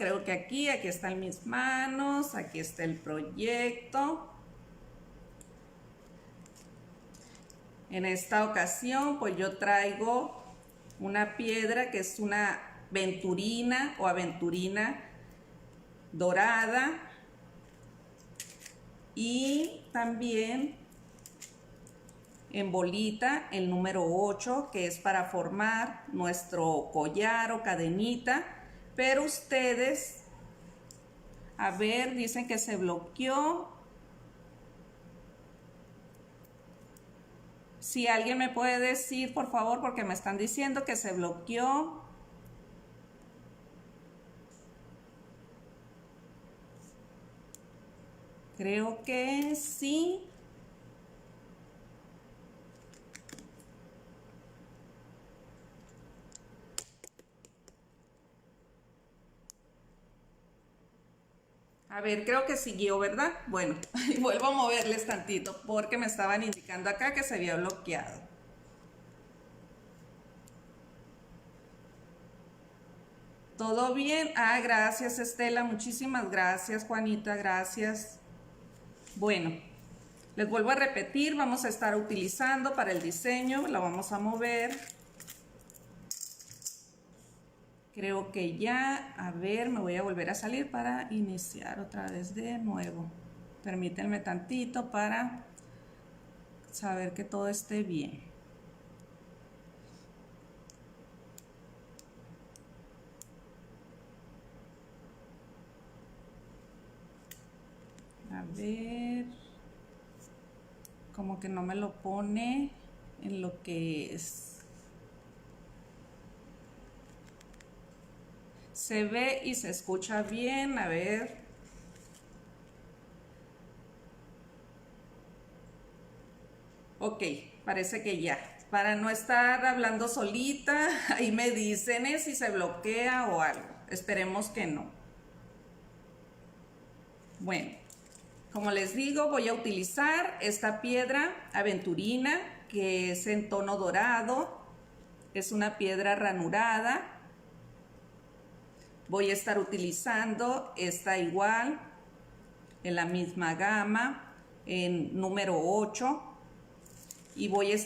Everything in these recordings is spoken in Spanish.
creo que aquí están mis manos, aquí está el proyecto. En esta ocasión, pues yo traigo una piedra que es una venturina o aventurina dorada, y también en bolita el número 8, que es para formar nuestro collar o cadenita. Pero ustedes, a ver, dicen que se bloqueó. Si alguien me puede decir, por favor, porque me están diciendo que se bloqueó. Creo que sí. A ver, creo que siguió, ¿verdad? Bueno, vuelvo a moverles tantito porque me estaban indicando acá que se había bloqueado. ¿Todo bien? Ah, gracias, Estela. Muchísimas gracias, Juanita. Gracias. Bueno, les vuelvo a repetir, vamos a estar utilizando para el diseño, la vamos a mover. Creo que ya, a ver, me voy a volver a salir para iniciar otra vez de nuevo. Permítanme tantito para saber que todo esté bien. A ver, como que no me lo pone en lo que es. Se ve y se escucha bien, a ver. Ok, parece que ya. Para no estar hablando solita, ahí me dicen si se bloquea o algo. Esperemos que no. Bueno, como les digo, voy a utilizar esta piedra aventurina que es en tono dorado. Es una piedra ranurada. Voy a estar utilizando esta igual, en la misma gama, en número 8. Y voy a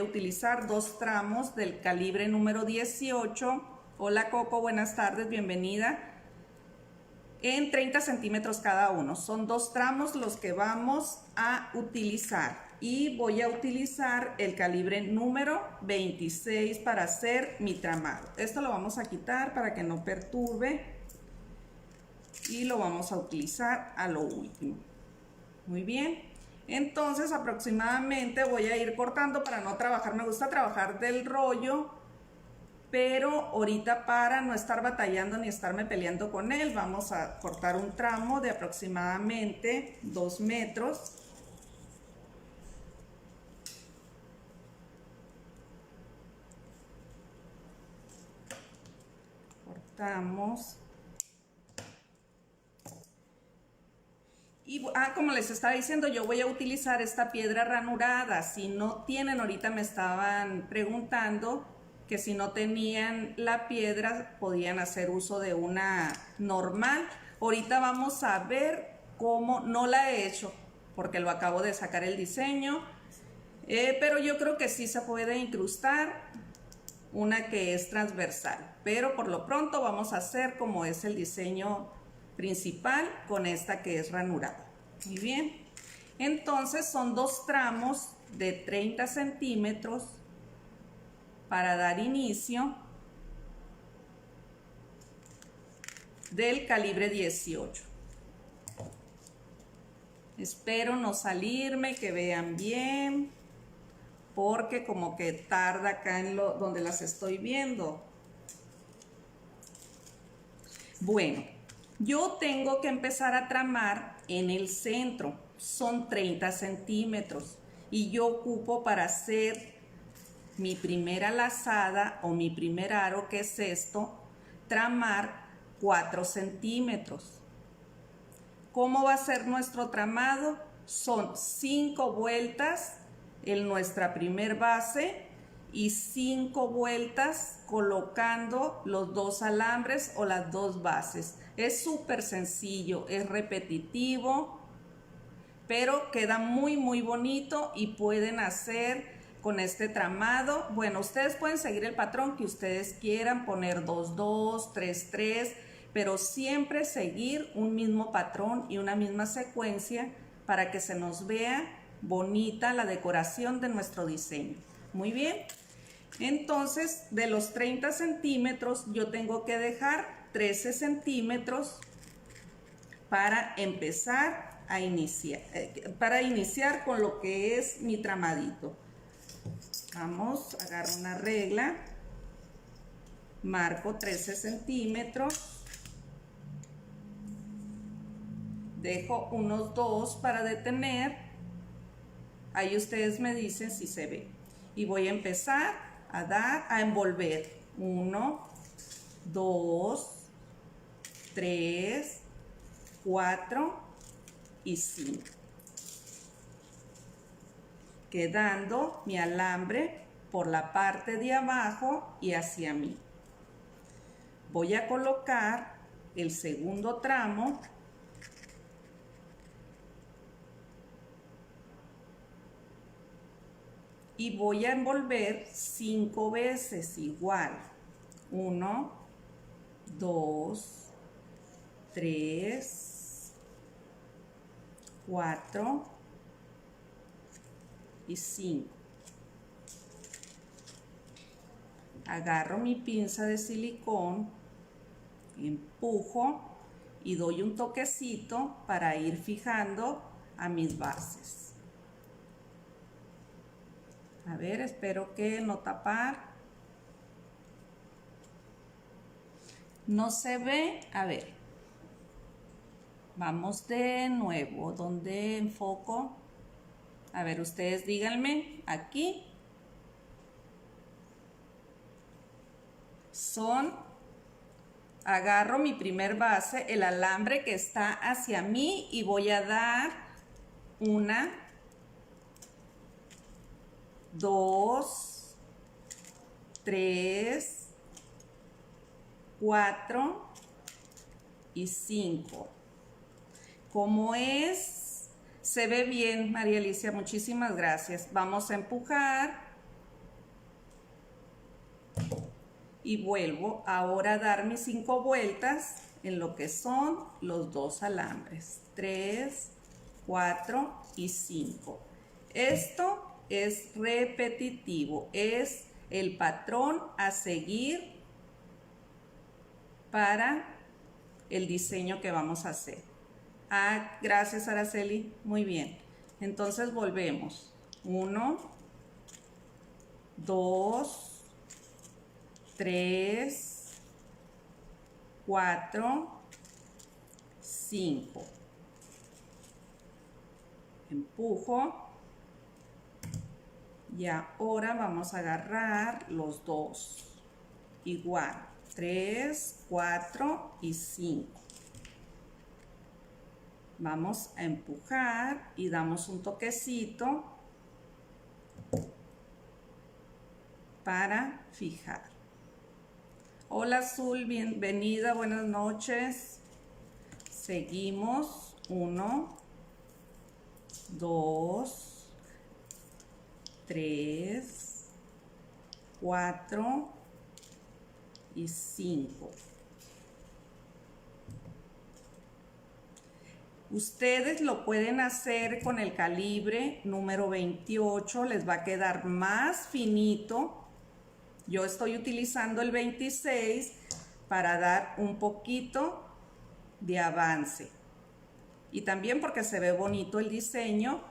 utilizar 2 tramos del calibre número 18. Hola Coco, buenas tardes, bienvenida. En 30 centímetros cada uno. Son 2 tramos los que vamos a utilizar. Y voy a utilizar el calibre número 26 para hacer mi tramado. Esto lo vamos a quitar para que no perturbe. Y lo vamos a utilizar a lo último. Muy bien. Entonces aproximadamente voy a ir cortando para no trabajar. Me gusta trabajar del rollo, pero ahorita para no estar batallando ni estarme peleando con él, vamos a cortar un tramo de aproximadamente 2 metros. Cortamos. Y como les estaba diciendo, yo voy a utilizar esta piedra ranurada. Si no tienen, ahorita me estaban preguntando que si no tenían la piedra, podían hacer uso de una normal. Ahorita vamos a ver cómo. No la he hecho porque lo acabo de sacar el diseño, pero yo creo que sí se puede incrustar una que es transversal. Pero por lo pronto vamos a hacer como es el diseño principal con esta que es ranurada. Muy bien, entonces son 2 tramos de 30 centímetros para dar inicio del calibre 18. Espero no salirme, que vean bien, porque como que tarda acá en donde las estoy viendo. Bueno, yo tengo que empezar a tramar en el centro, son 30 centímetros y yo ocupo para hacer mi primera lazada o mi primer aro, que es esto, tramar 4 centímetros. ¿Cómo va a ser nuestro tramado? Son 5 vueltas en nuestra primer base y 5 vueltas colocando los 2 alambres o las 2 bases. Es súper sencillo, es repetitivo, pero queda muy bonito y pueden hacer con este tramado. Bueno, ustedes pueden seguir el patrón que ustedes quieran, poner 2, 2, 3, 3, pero siempre seguir un mismo patrón y una misma secuencia para que se nos vea bonita la decoración de nuestro diseño. Muy bien. Entonces, de los 30 centímetros, yo tengo que dejar 13 centímetros para empezar a iniciar con lo que es mi tramadito. Vamos, agarro una regla, marco 13 centímetros, dejo unos 2 para detener, ahí ustedes me dicen si se ve, y voy a empezar a envolver 1, 2, 3, 4 y 5, quedando mi alambre por la parte de abajo y hacia mí. Voy a colocar el segundo tramo y voy a envolver 5 veces igual. 1, 2, 3, 4 y 5. Agarro mi pinza de silicón, empujo y doy un toquecito para ir fijando a mis bases. A ver, espero que no tapar. No se ve, a ver. Vamos de nuevo, ¿dónde enfoco? A ver, ustedes díganme, aquí. Agarro mi primer base, el alambre que está hacia mí y voy a dar 1, 2, 3, 4 y 5. Como es, se ve bien, María Alicia, muchísimas gracias. Vamos a empujar y vuelvo ahora a dar mis 5 vueltas en lo que son los 2 alambres, 3, 4 y 5. Esto es repetitivo, es el patrón a seguir para el diseño que vamos a hacer. Ah, gracias, Araceli, muy bien. Entonces volvemos. 1, 2, 3, 4, 5. Empujo. Y ahora vamos a agarrar los 2. Igual. 3, 4 y 5. Vamos a empujar y damos un toquecito para fijar. Hola Azul, bienvenida, buenas noches. Seguimos. 1, 2, 3, 4 y 5. Ustedes lo pueden hacer con el calibre número 28, les va a quedar más finito. Yo estoy utilizando el 26 para dar un poquito de avance. Y también porque se ve bonito el diseño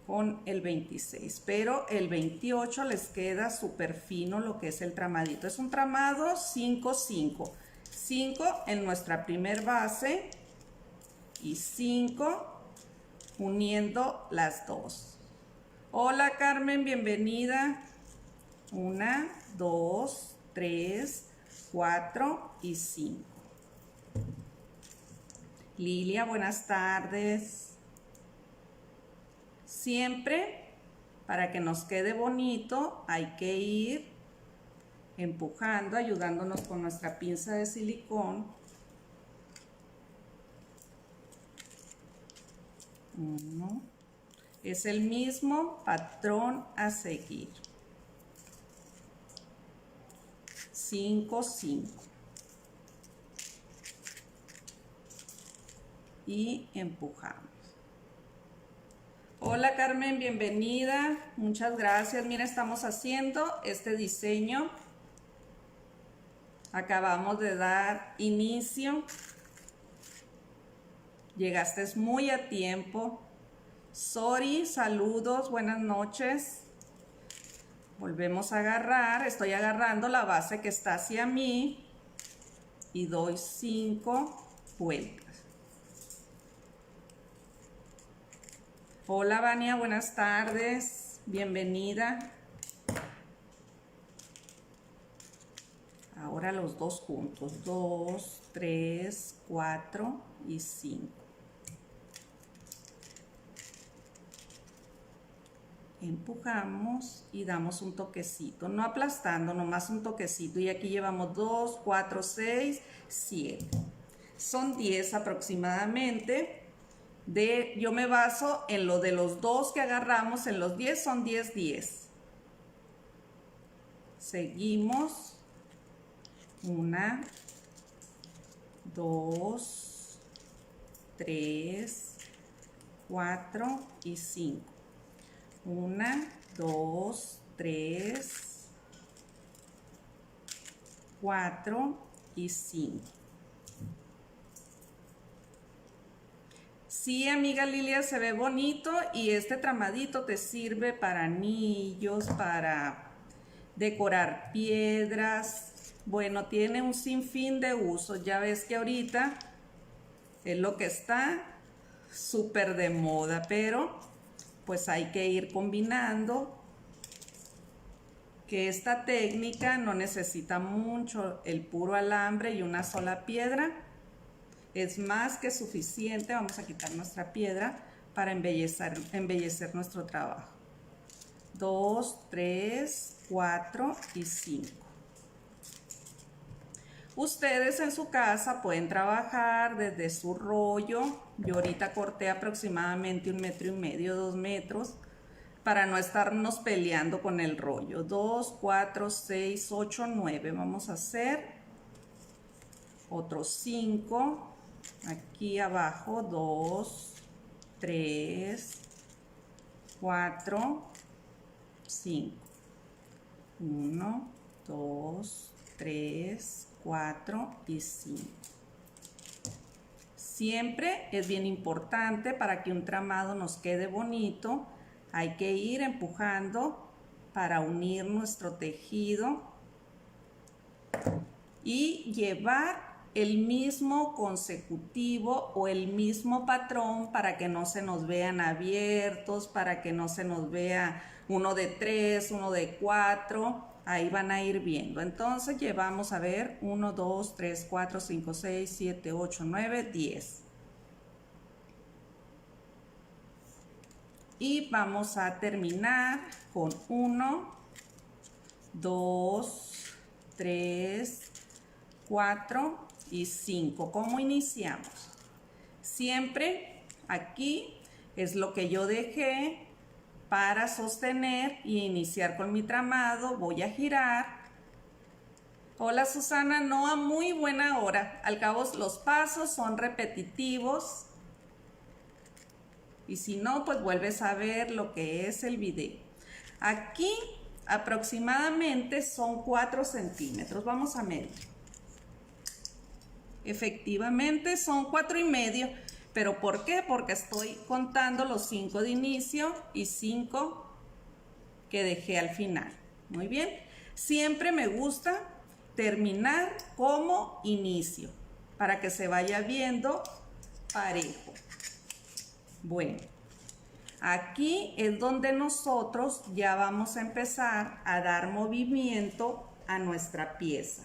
con el 26. Pero el 28 les queda súper fino lo que es el tramadito. Es un tramado 5-5. 5 en nuestra primer base y 5 uniendo las 2. Hola Carmen, bienvenida. 1, 2, 3, 4 y 5. Lilia, buenas tardes. Siempre Para que nos quede bonito hay que ir empujando, ayudándonos con nuestra pinza de silicón. Uno. Es el mismo patrón a seguir. 5, 5. Y empujamos. Hola Carmen, bienvenida. Muchas gracias. Mira, estamos haciendo este diseño. Acabamos de dar inicio. Llegaste muy a tiempo. Sori, saludos, buenas noches. Volvemos a agarrar. Estoy agarrando la base que está hacia mí y doy 5 vueltas. Hola Vania, buenas tardes. Bienvenida. Ahora los dos juntos. 2, 3, 4 y 5. Empujamos y damos un toquecito, no aplastando, nomás un toquecito. Y aquí llevamos 2, 4, 6, 7. Son 10 aproximadamente. Yo me baso en lo de los 2 que agarramos, en los 10 son 10, 10. Seguimos. 1, 2, 3, 4 y 5. 1, 2, 3, 4 y 5. Sí, amiga Lilia, se ve bonito y este tramadito te sirve para anillos, para decorar piedras. Bueno, tiene un sinfín de usos. Ya ves que ahorita es lo que está súper de moda, pero pues hay que ir combinando, que esta técnica no necesita mucho, el puro alambre y una sola piedra es más que suficiente. Vamos a quitar nuestra piedra para embellecer nuestro trabajo. 2, 3, 4 y 5. Ustedes en su casa pueden trabajar desde su rollo. Yo ahorita corté aproximadamente 1,5 metros, 2 metros, para no estarnos peleando con el rollo. 2, 4, 6, 8, 9. Vamos a hacer otros 5. Aquí abajo 2, 3, 4, 5. 1, 2, 3, 4 y 5. Siempre es bien importante, para que un tramado nos quede bonito, hay que ir empujando para unir nuestro tejido y llevar el mismo consecutivo o el mismo patrón, para que no se nos vean abiertos, para que no se nos vea uno de 3, uno de 4. Ahí van a ir viendo. Entonces llevamos, a ver, 1, 2, 3, 4, 5, 6, 7, 8, 9, 10. Y vamos a terminar con 1, 2, 3, 4 y 5. ¿Cómo iniciamos? Siempre aquí es lo que yo dejé para sostener y iniciar con mi tramado. Voy a girar. Hola Susana, no, a muy buena hora. Al cabo los pasos son repetitivos. Y si no, pues vuelves a ver lo que es el video. Aquí aproximadamente son 4 centímetros. Vamos a medir. Efectivamente son 4,5. ¿Pero por qué? Porque estoy contando los 5 de inicio y 5 que dejé al final. Muy bien. Siempre me gusta terminar como inicio, para que se vaya viendo parejo. Bueno, aquí es donde nosotros ya vamos a empezar a dar movimiento a nuestra pieza.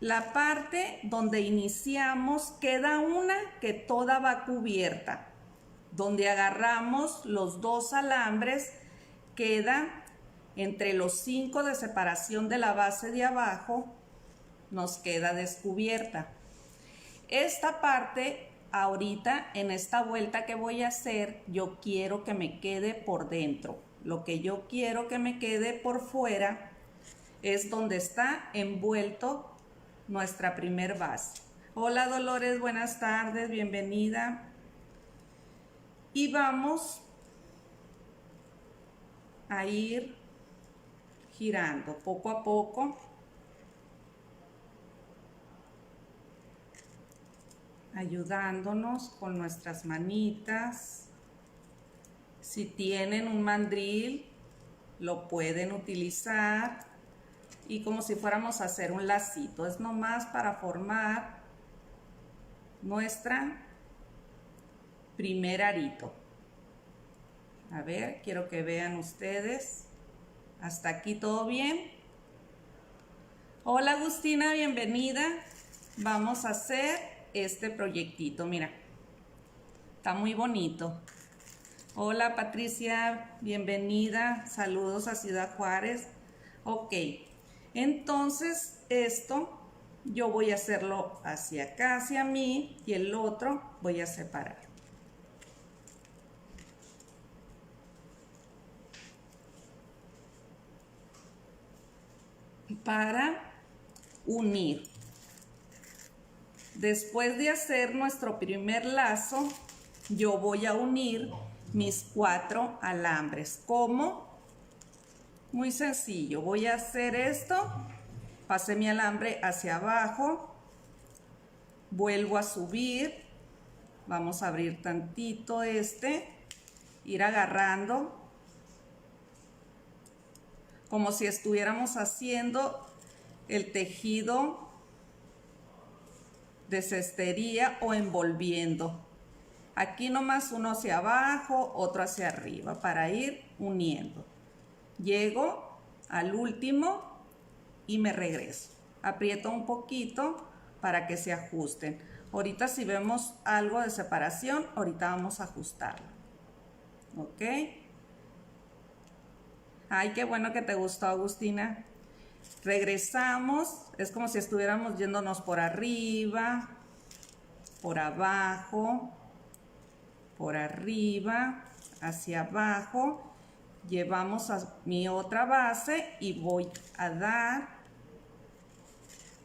La parte donde iniciamos queda una que toda va cubierta. Donde agarramos los 2 alambres queda entre los 5 de separación de la base de abajo, nos queda descubierta. Esta parte ahorita en esta vuelta que voy a hacer, yo quiero que me quede por dentro. Lo que yo quiero que me quede por fuera es donde está envuelto nuestra primer base. Hola Dolores, buenas tardes, bienvenida. Y vamos a ir girando poco a poco, ayudándonos con nuestras manitas. Si tienen un mandril, lo pueden utilizar y como si fuéramos a hacer un lacito. Es nomás para formar nuestra primer arito. A ver, quiero que vean ustedes. ¿Hasta aquí todo bien? Hola Agustina, bienvenida. Vamos a hacer este proyectito, mira. Está muy bonito. Hola Patricia, bienvenida. Saludos a Ciudad Juárez. Ok, entonces esto yo voy a hacerlo hacia acá, hacia mí, y el otro voy a separar. Para unir. Después de hacer nuestro primer lazo, yo voy a unir mis 4 alambres. ¿Cómo? Muy sencillo. Voy a hacer esto, pasé mi alambre hacia abajo, vuelvo a subir, vamos a abrir tantito ir agarrando como si estuviéramos haciendo el tejido de cestería o envolviendo. Aquí nomás uno hacia abajo, otro hacia arriba para ir uniendo. Llego al último y me regreso. Aprieto un poquito para que se ajusten. Ahorita si vemos algo de separación, ahorita vamos a ajustarlo. ¿Ok? Ay, qué bueno que te gustó, Agustina. Regresamos, es como si estuviéramos yéndonos por arriba, por abajo, por arriba, hacia abajo. Llevamos a mi otra base y voy a dar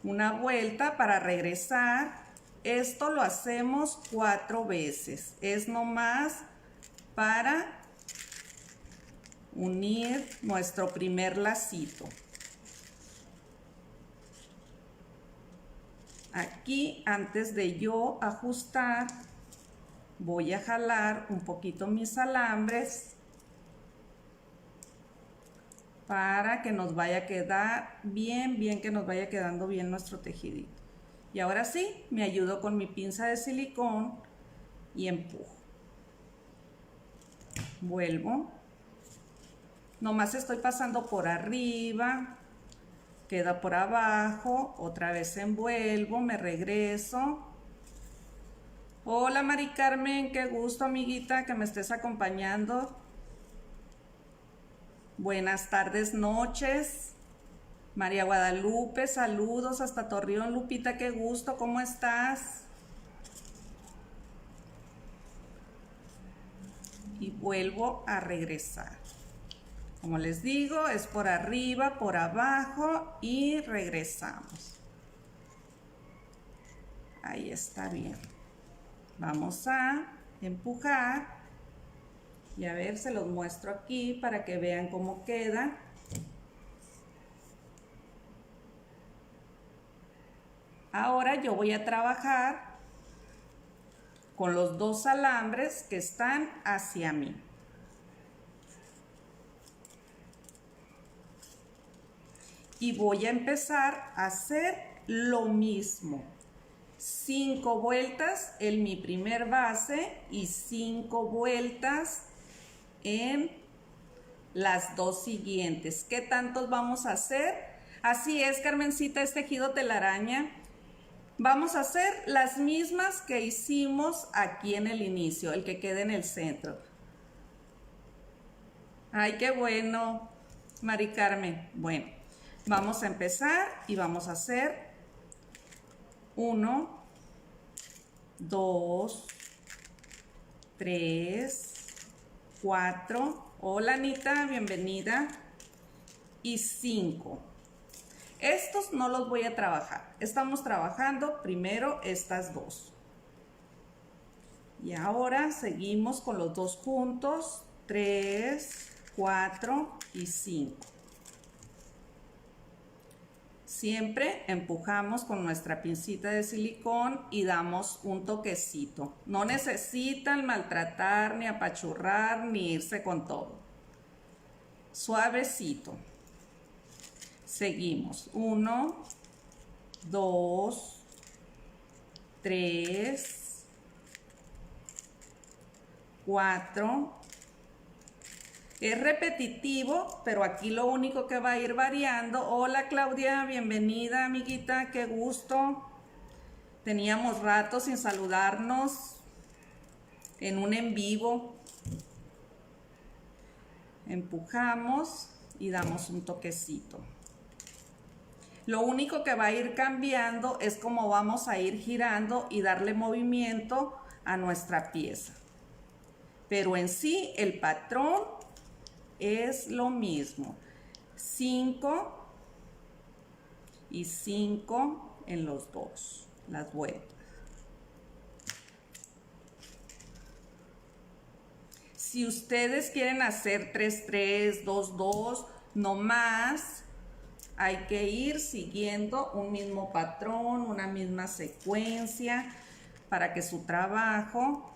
una vuelta para regresar. Esto lo hacemos 4 veces. Es nomás para unir nuestro primer lacito. Aquí, antes de yo ajustar, voy a jalar un poquito mis alambres para que nos vaya a quedar bien, que nos vaya quedando bien nuestro tejidito. Y ahora sí, me ayudo con mi pinza de silicón y empujo. Vuelvo. Nomás estoy pasando por arriba, queda por abajo, otra vez envuelvo, me regreso. Hola Mari Carmen, qué gusto amiguita que me estés acompañando. Buenas tardes, noches. María Guadalupe, saludos hasta Torreón. Lupita, qué gusto, ¿cómo estás? Y vuelvo a regresar. Como les digo, es por arriba, por abajo y regresamos. Ahí está bien. Vamos a empujar y a ver, se los muestro aquí para que vean cómo queda. Ahora yo voy a trabajar con los 2 alambres que están hacia mí. Y voy a empezar a hacer lo mismo. 5 vueltas en mi primer base y 5 vueltas en las 2 siguientes. ¿Qué tantos vamos a hacer? Así es, Carmencita, es tejido telaraña. Vamos a hacer las mismas que hicimos aquí en el inicio, el que quede en el centro. Ay, qué bueno, Mari Carmen. Bueno, vamos a empezar y vamos a hacer 1, 2, 3, 4. Hola, Anita, bienvenida. Y 5. Estos no los voy a trabajar. Estamos trabajando primero estas dos. Y ahora seguimos con los dos juntos. 3, 4 y 5. Siempre empujamos con nuestra pincita de silicón y damos un toquecito. No necesitan maltratar, ni apachurrar, ni irse con todo. Suavecito. Seguimos. 1, 2, 3, 4. Es repetitivo, pero aquí lo único que va a ir variando. Hola, Claudia, bienvenida, amiguita, qué gusto. Teníamos rato sin saludarnos en un en vivo. Empujamos y damos un toquecito. Lo único que va a ir cambiando es cómo vamos a ir girando y darle movimiento a nuestra pieza. Pero en sí el patrón es lo mismo. 5 y 5 en los dos, las vueltas. Si ustedes quieren hacer 3, 3, 2, 2, no más. Hay que ir siguiendo un mismo patrón, una misma secuencia para que su trabajo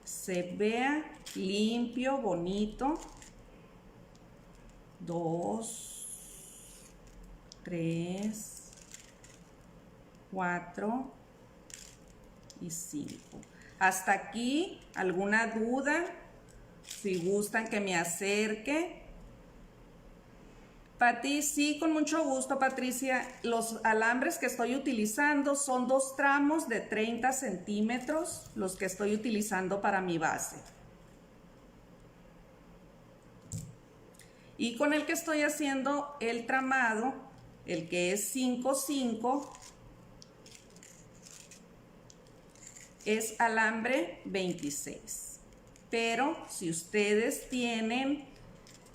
se vea limpio, bonito. 2, 3, 4 y 5. Hasta aquí, ¿alguna duda? Si gustan que me acerque. Pati, sí, con mucho gusto, Patricia. Los alambres que estoy utilizando son 2 tramos de 30 centímetros, los que estoy utilizando para mi base. Y con el que estoy haciendo el tramado, el que es 5, 5, es alambre 26. Pero si ustedes tienen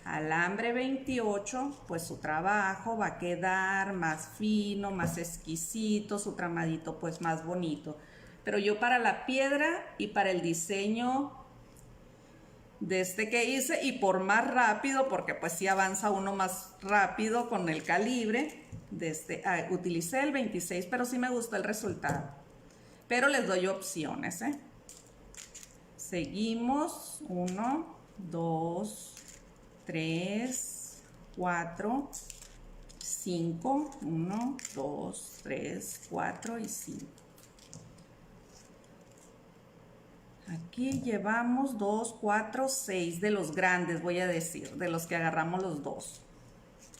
alambre 28, pues su trabajo va a quedar más fino, más exquisito, su tramadito pues más bonito. Pero yo para la piedra y para el diseño de este que hice, y por más rápido, porque pues sí avanza uno más rápido con el calibre, utilicé el 26, pero sí me gustó el resultado. Pero les doy opciones, ¿eh? Seguimos. 1, 2, 3, 4, 5, 1, 2, 3, 4 y 5. Aquí llevamos 2, 4, 6 de los grandes, voy a decir, de los que agarramos los dos.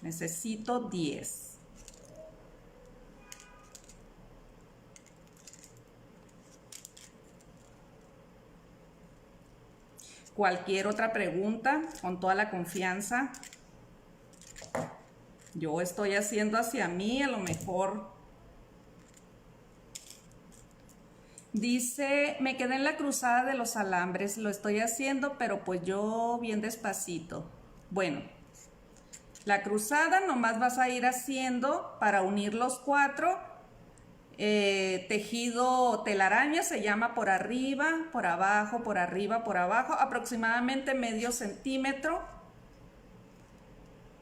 Necesito 10. Cualquier otra pregunta, con toda la confianza. Yo estoy haciendo hacia mí, a lo mejor. Dice, me quedé en la cruzada de los alambres, lo estoy haciendo, pero pues yo bien despacito. Bueno, la cruzada nomás vas a ir haciendo para unir los 4. Tejido telaraña, se llama por arriba, por abajo, por arriba, por abajo, aproximadamente medio centímetro,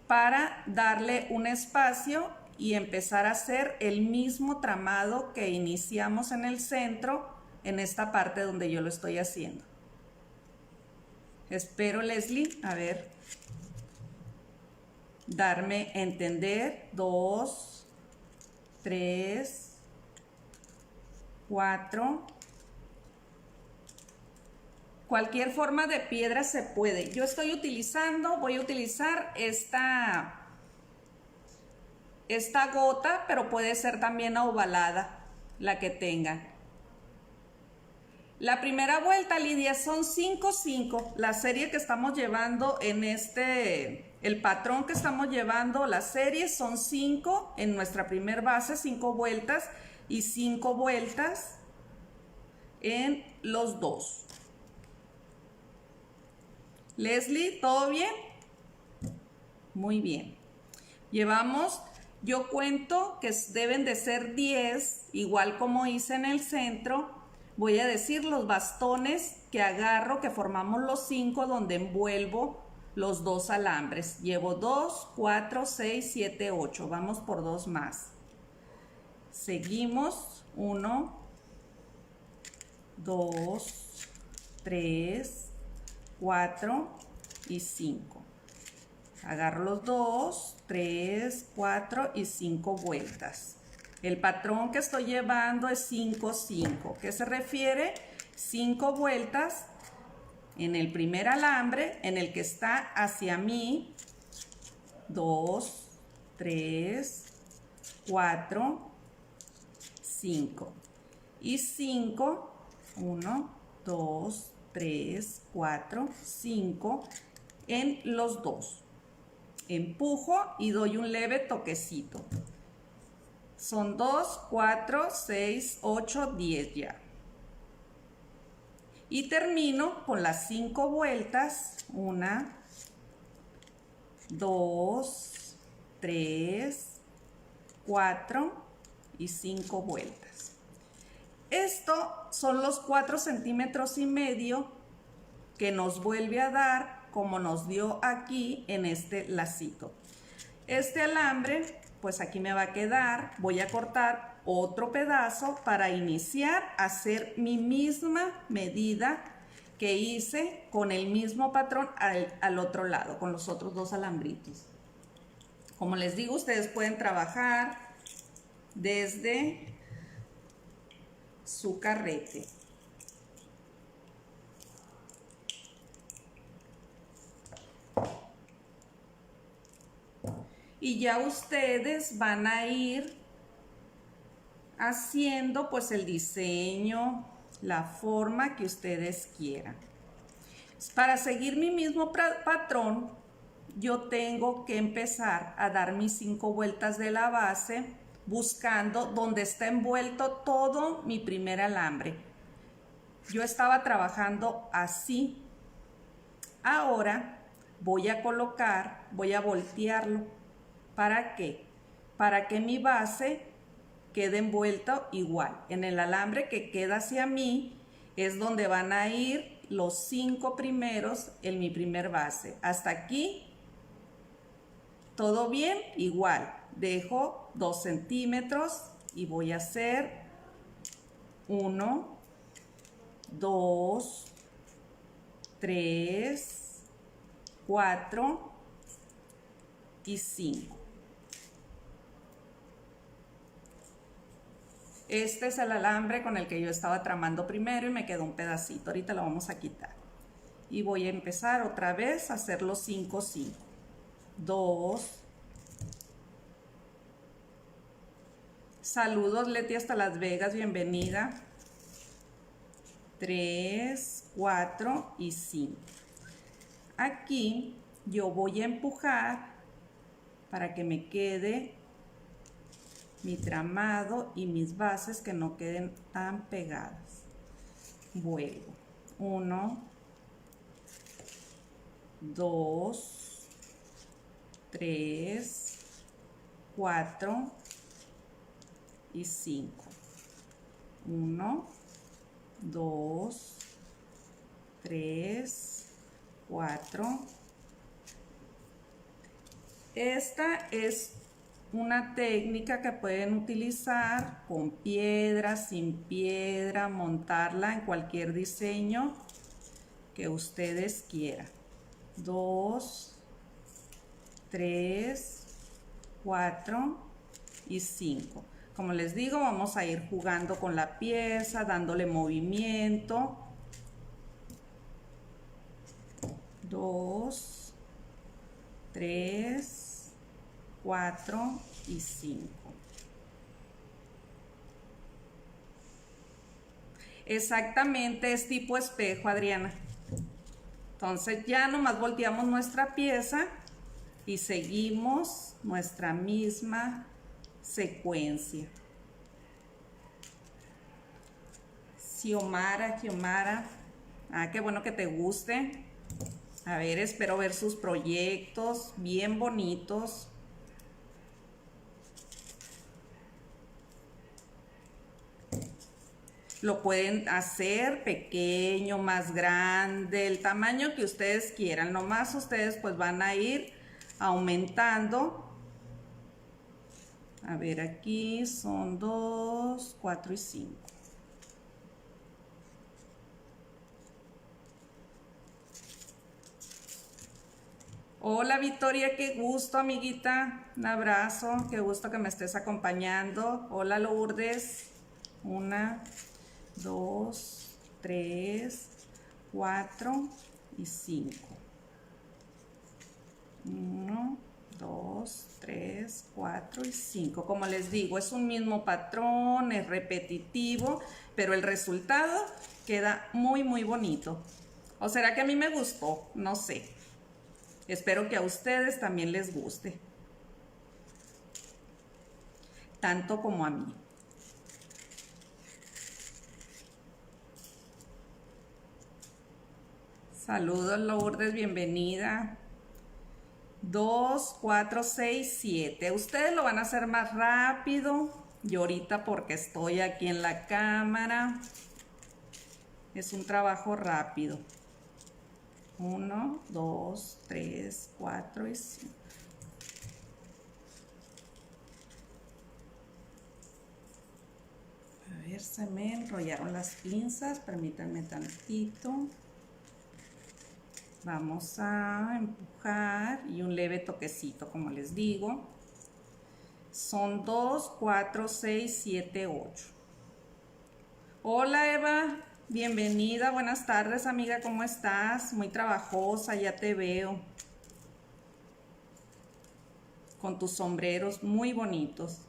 para darle un espacio y empezar a hacer el mismo tramado que iniciamos en el centro, en esta parte donde yo lo estoy haciendo. Espero, Leslie, a ver, darme a entender. 2, 3, 4. Cualquier forma de piedra se puede. Yo voy a utilizar esta esta gota, pero puede ser también ovalada, la que tengan. La primera vuelta, Lidia, son 5-5. La serie que estamos llevando en el patrón que estamos llevando, la serie son 5 en nuestra primer base, 5 vueltas y 5 vueltas en los dos. Leslie, ¿todo bien? Muy bien. Llevamos, yo cuento que deben de ser 10, igual como hice en el centro. Voy a decir los bastones que agarro, que formamos los 5, donde envuelvo los 2 alambres. Llevo 2, 4, 6, 7, 8. Vamos por 2 más. Seguimos. 1, 2, 3, 4 y 5. Agarro los 2, 3, 4 y 5 vueltas. El patrón que estoy llevando es 5-5. ¿Qué se refiere? 5 vueltas en el primer alambre, en el que está hacia mí. 2, 3, 4, 5. Y 5, 1, 2, 3, 4, 5 en los dos. Empujo y doy un leve toquecito. Son 2, 4, 6, 8, 10 ya. Y termino con las 5 vueltas. 1, 2, 3, 4 y 5 vueltas. Esto son los 4 centímetros y medio que nos vuelve a dar como nos dio aquí en este lacito. Este alambre, pues aquí me va a quedar. Voy a cortar otro pedazo para iniciar a hacer mi misma medida que hice con el mismo patrón al otro lado, con los otros 2 alambritos. Como les digo, ustedes pueden trabajar desde su carrete. Y ya ustedes van a ir haciendo pues el diseño, la forma que ustedes quieran. Para seguir mi mismo patrón, yo tengo que empezar a dar mis 5 vueltas de la base, buscando donde está envuelto todo mi primer alambre. Yo estaba trabajando así. Ahora voy a colocar, voy a voltearlo. ¿Para qué? Para que mi base quede envuelta igual. En el alambre que queda hacia mí es donde van a ir los 5 primeros en mi primer base. Hasta aquí, todo bien, igual. Dejo 2 centímetros y voy a hacer 1, 2, 3, 4 y 5. Este es el alambre con el que yo estaba tramando primero y me quedó un pedacito. Ahorita lo vamos a quitar. Y voy a empezar otra vez a hacer los 5-5. 2. Saludos, Leti, hasta Las Vegas. Bienvenida. 3, 4 y 5. Aquí yo voy a empujar para que me quede mi tramado y mis bases que no queden tan pegadas. Vuelvo. 1, 2, 3, 4 y 5. 1, 2, 3, 4. Esta es una técnica que pueden utilizar con piedra, sin piedra, montarla en cualquier diseño que ustedes quieran. 2, 3, 4 y 5. Como les digo, vamos a ir jugando con la pieza, dándole movimiento. 2, 3, 4 y 5. Exactamente, es tipo espejo, Adriana. Entonces ya nomás volteamos nuestra pieza y seguimos nuestra misma secuencia. Xiomara, qué bueno que te guste. A ver, espero ver sus proyectos bien bonitos. Lo pueden hacer pequeño, más grande, el tamaño que ustedes quieran. Nomás ustedes pues van a ir aumentando. A ver, aquí son 2, 4 y 5. Hola Victoria, qué gusto amiguita, un abrazo, qué gusto que me estés acompañando. Hola Lourdes, 1, 2, 3, 4 y 5. 1, 2, 3, 4 y 5. Como les digo, es un mismo patrón, es repetitivo, pero el resultado queda muy bonito. ¿O será que a mí me gustó? No sé. Espero que a ustedes también les guste, tanto como a mí. Saludos Lourdes, bienvenida. 2, 4, 6, 7. Ustedes lo van a hacer más rápido. Yo ahorita porque estoy aquí en la cámara. Es un trabajo rápido. 1, 2, 3, 4 y 5. A ver, se me enrollaron las pinzas. Permítanme tantito. Vamos a empujar y un leve toquecito, como les digo. Son 2, 4, 6, 7, 8. Hola Eva, bienvenida, buenas tardes amiga, ¿cómo estás? Muy trabajosa, ya te veo. Con tus sombreros muy bonitos.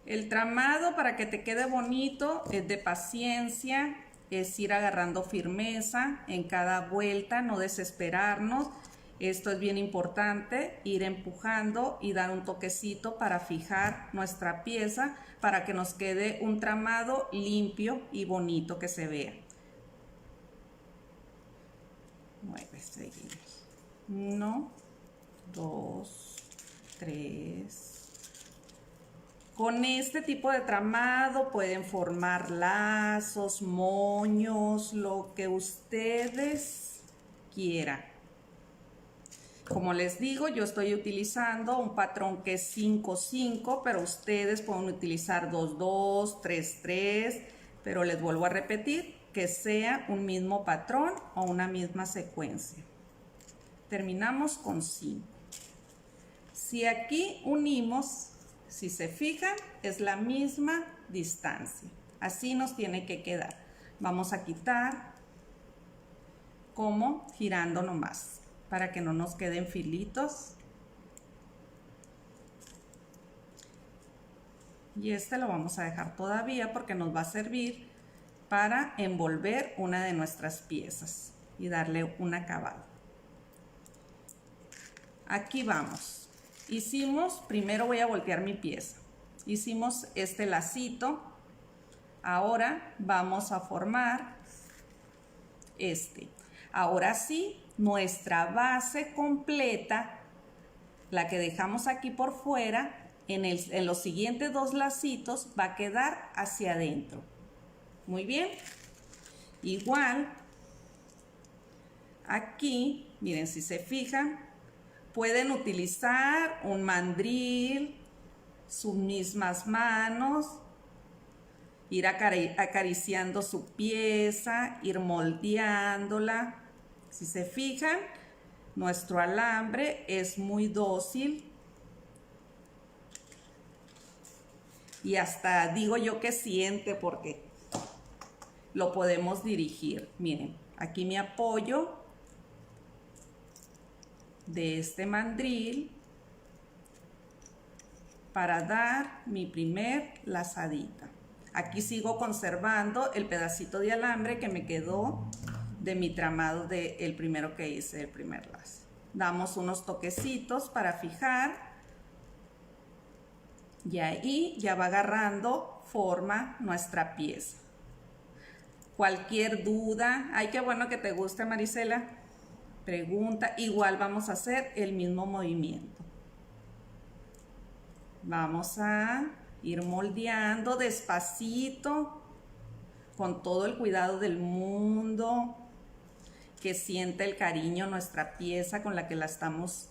El tramado para que te quede bonito es de paciencia, es ir agarrando firmeza en cada vuelta, no desesperarnos. Esto es bien importante, ir empujando y dar un toquecito para fijar nuestra pieza para que nos quede un tramado limpio y bonito que se vea. 9, seguimos. 1, 2, 3. Con este tipo de tramado pueden formar lazos, moños, lo que ustedes quieran. Como les digo, yo estoy utilizando un patrón que es 5-5, pero ustedes pueden utilizar 2-2, 3-3, pero les vuelvo a repetir que sea un mismo patrón o una misma secuencia. Terminamos con 5. Si aquí unimos, si se fijan, es la misma distancia. Así nos tiene que quedar. Vamos a quitar como girando nomás, para que no nos queden filitos. Y este lo vamos a dejar todavía porque nos va a servir para envolver una de nuestras piezas y darle un acabado. Aquí vamos. Primero voy a voltear mi pieza. Hicimos este lacito. Ahora vamos a formar este. Ahora sí, nuestra base completa, la que dejamos aquí por fuera, en los siguientes 2 lacitos va a quedar hacia adentro. Muy bien. Igual, aquí, miren, si se fijan, pueden utilizar un mandril, sus mismas manos, ir acariciando su pieza, ir moldeándola. Si se fijan, nuestro alambre es muy dócil. Y hasta digo yo que siente porque lo podemos dirigir. Miren, aquí me apoyo de este mandril para dar mi primer lazadita. Aquí sigo conservando el pedacito de alambre que me quedó de mi tramado del primero que hice, el primer lazo. Damos unos toquecitos para fijar y ahí ya va agarrando forma nuestra pieza. Cualquier duda, ay, qué bueno que te guste, Marisela, pregunta, igual vamos a hacer el mismo movimiento. Vamos a ir moldeando despacito, con todo el cuidado del mundo, que sienta el cariño nuestra pieza con la que la estamos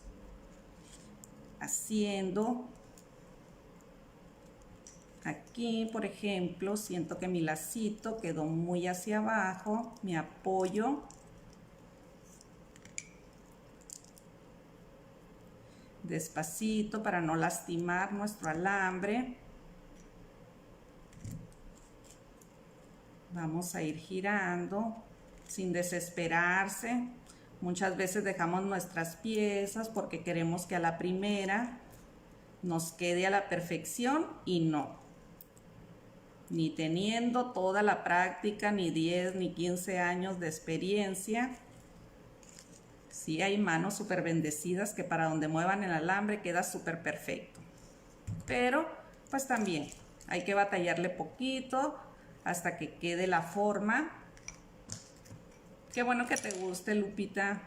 haciendo. Aquí, por ejemplo, siento que mi lacito quedó muy hacia abajo, me apoyo. Despacito para no lastimar nuestro alambre. Vamos a ir girando sin desesperarse. Muchas veces dejamos nuestras piezas porque queremos que a la primera nos quede a la perfección y no. Ni teniendo toda la práctica, ni 10 ni 15 años de experiencia. Sí hay manos súper bendecidas que para donde muevan el alambre queda súper perfecto. Pero pues también hay que batallarle poquito hasta que quede la forma. Qué bueno que te guste, Lupita.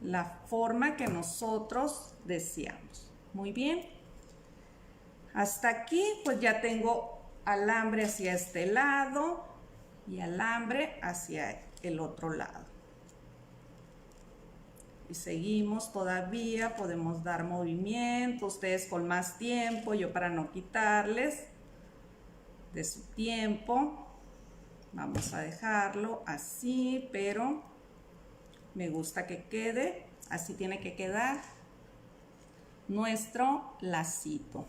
La forma que nosotros deseamos. Muy bien. Hasta aquí pues ya tengo alambre hacia este lado y alambre hacia el otro lado. Y seguimos todavía, podemos dar movimiento, ustedes con más tiempo, yo para no quitarles de su tiempo. Vamos a dejarlo así, pero me gusta que quede, así tiene que quedar nuestro lacito.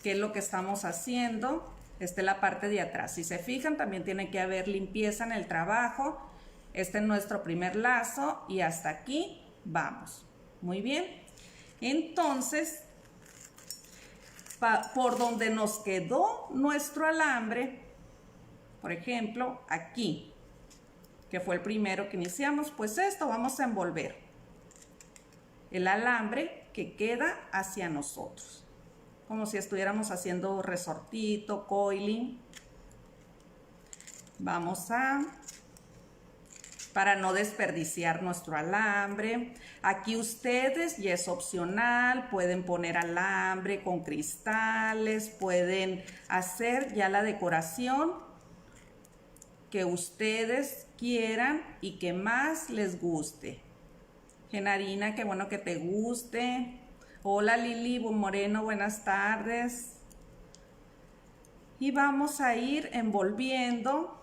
¿Qué es lo que estamos haciendo? Esta es la parte de atrás. Si se fijan, también tiene que haber limpieza en el trabajo. Este es nuestro primer lazo y hasta aquí vamos. Muy bien. Entonces, por donde nos quedó nuestro alambre, por ejemplo, aquí, que fue el primero que iniciamos, pues esto vamos a envolver el alambre que queda hacia nosotros. Como si estuviéramos haciendo resortito, coiling. Vamos para no desperdiciar nuestro alambre. Aquí ustedes, y es opcional, pueden poner alambre con cristales, pueden hacer ya la decoración que ustedes quieran y que más les guste. Genarina, qué bueno que te guste. Hola Lili Moreno, buenas tardes. Y vamos a ir envolviendo.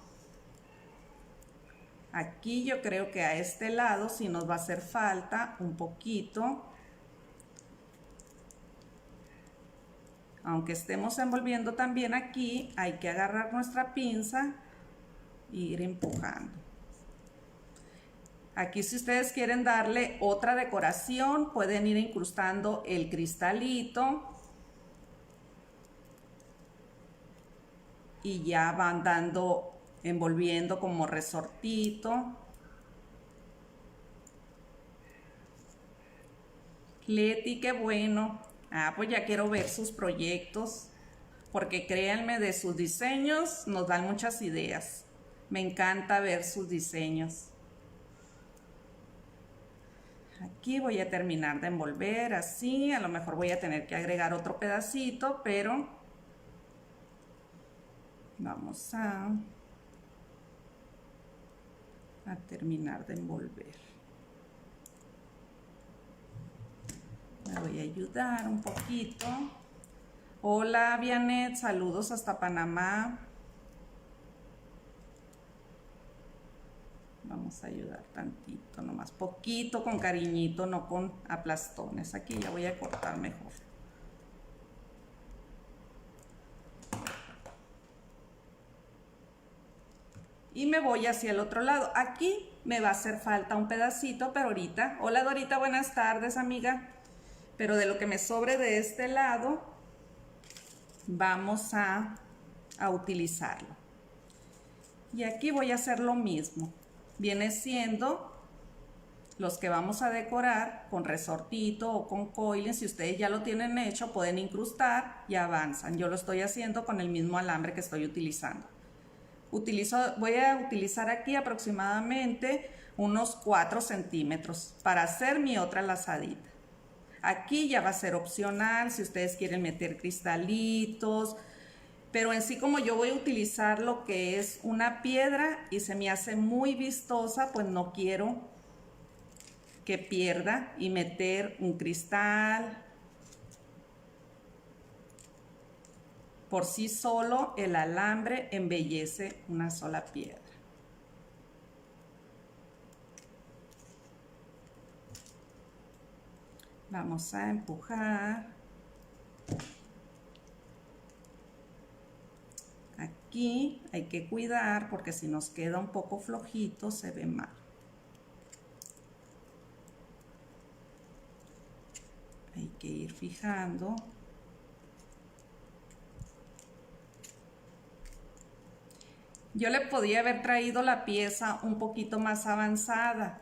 Aquí yo creo que a este lado sí nos va a hacer falta un poquito. Aunque estemos envolviendo también aquí, hay que agarrar nuestra pinza e ir empujando. Aquí si ustedes quieren darle otra decoración, pueden ir incrustando el cristalito. Y ya van dando, envolviendo como resortito. Leti, qué bueno. Pues ya quiero ver sus proyectos. Porque créanme, de sus diseños nos dan muchas ideas. Me encanta ver sus diseños. Aquí voy a terminar de envolver así, a lo mejor voy a tener que agregar otro pedacito, pero vamos a terminar de envolver. Me voy a ayudar un poquito. Hola Vianet, saludos hasta Panamá. Vamos a ayudar tantito, nomás poquito, con cariñito, no con aplastones. Aquí ya voy a cortar mejor. y me voy hacia el otro lado. Aquí me va a hacer falta un pedacito, pero ahorita, hola Dorita, buenas tardes amiga, pero de lo que me sobre de este lado vamos a utilizarlo. Y aquí voy a hacer lo mismo, viene siendo los que vamos a decorar con resortito o con coiling. Si ustedes ya lo tienen hecho, pueden incrustar y avanzan. Yo lo estoy haciendo con el mismo alambre que estoy utilizando. Voy a utilizar aquí aproximadamente unos 4 centímetros para hacer mi otra lazadita. Aquí ya va a ser opcional si ustedes quieren meter cristalitos, pero en sí, como yo voy a utilizar lo que es una piedra y se me hace muy vistosa, pues no quiero que pierda y meter un cristal. Por sí solo el alambre embellece una sola piedra. Vamos a empujar. Aquí hay que cuidar porque si nos queda un poco flojito se ve mal. Hay que ir fijando. Yo le podía haber traído la pieza un poquito más avanzada,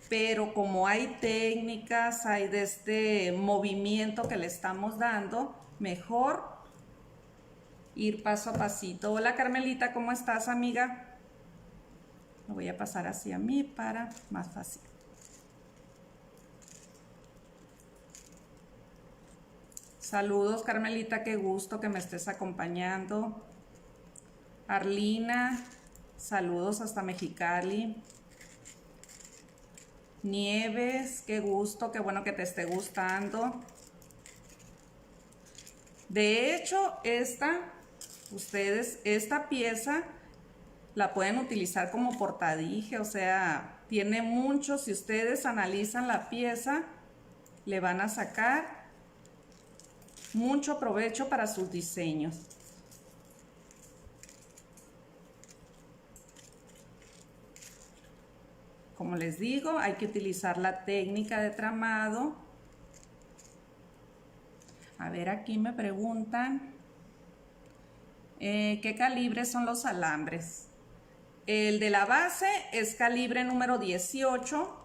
pero como hay técnicas, hay de este movimiento que le estamos dando, mejor ir paso a pasito. Hola Carmelita, ¿cómo estás, amiga? Lo voy a pasar hacia mí para más fácil. Saludos, Carmelita, qué gusto que me estés acompañando. Arlina, saludos hasta Mexicali. Nieves, qué gusto, qué bueno que te esté gustando. De hecho, esta pieza la pueden utilizar como portadije, o sea, tiene mucho. Si ustedes analizan la pieza, le van a sacar mucho provecho para sus diseños. Como les digo, hay que utilizar la técnica de tramado. A ver, aquí me preguntan ¿qué calibre son los alambres? El de la base es calibre número 18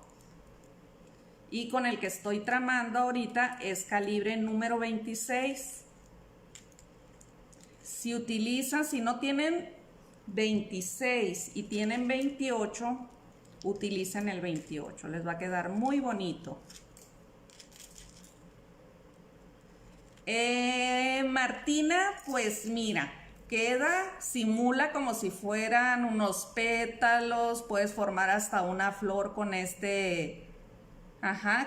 y con el que estoy tramando ahorita es calibre número 26. Si no tienen 26 y tienen 28, utilicen el 28, les va a quedar muy bonito. Martina, pues mira, simula como si fueran unos pétalos, puedes formar hasta una flor con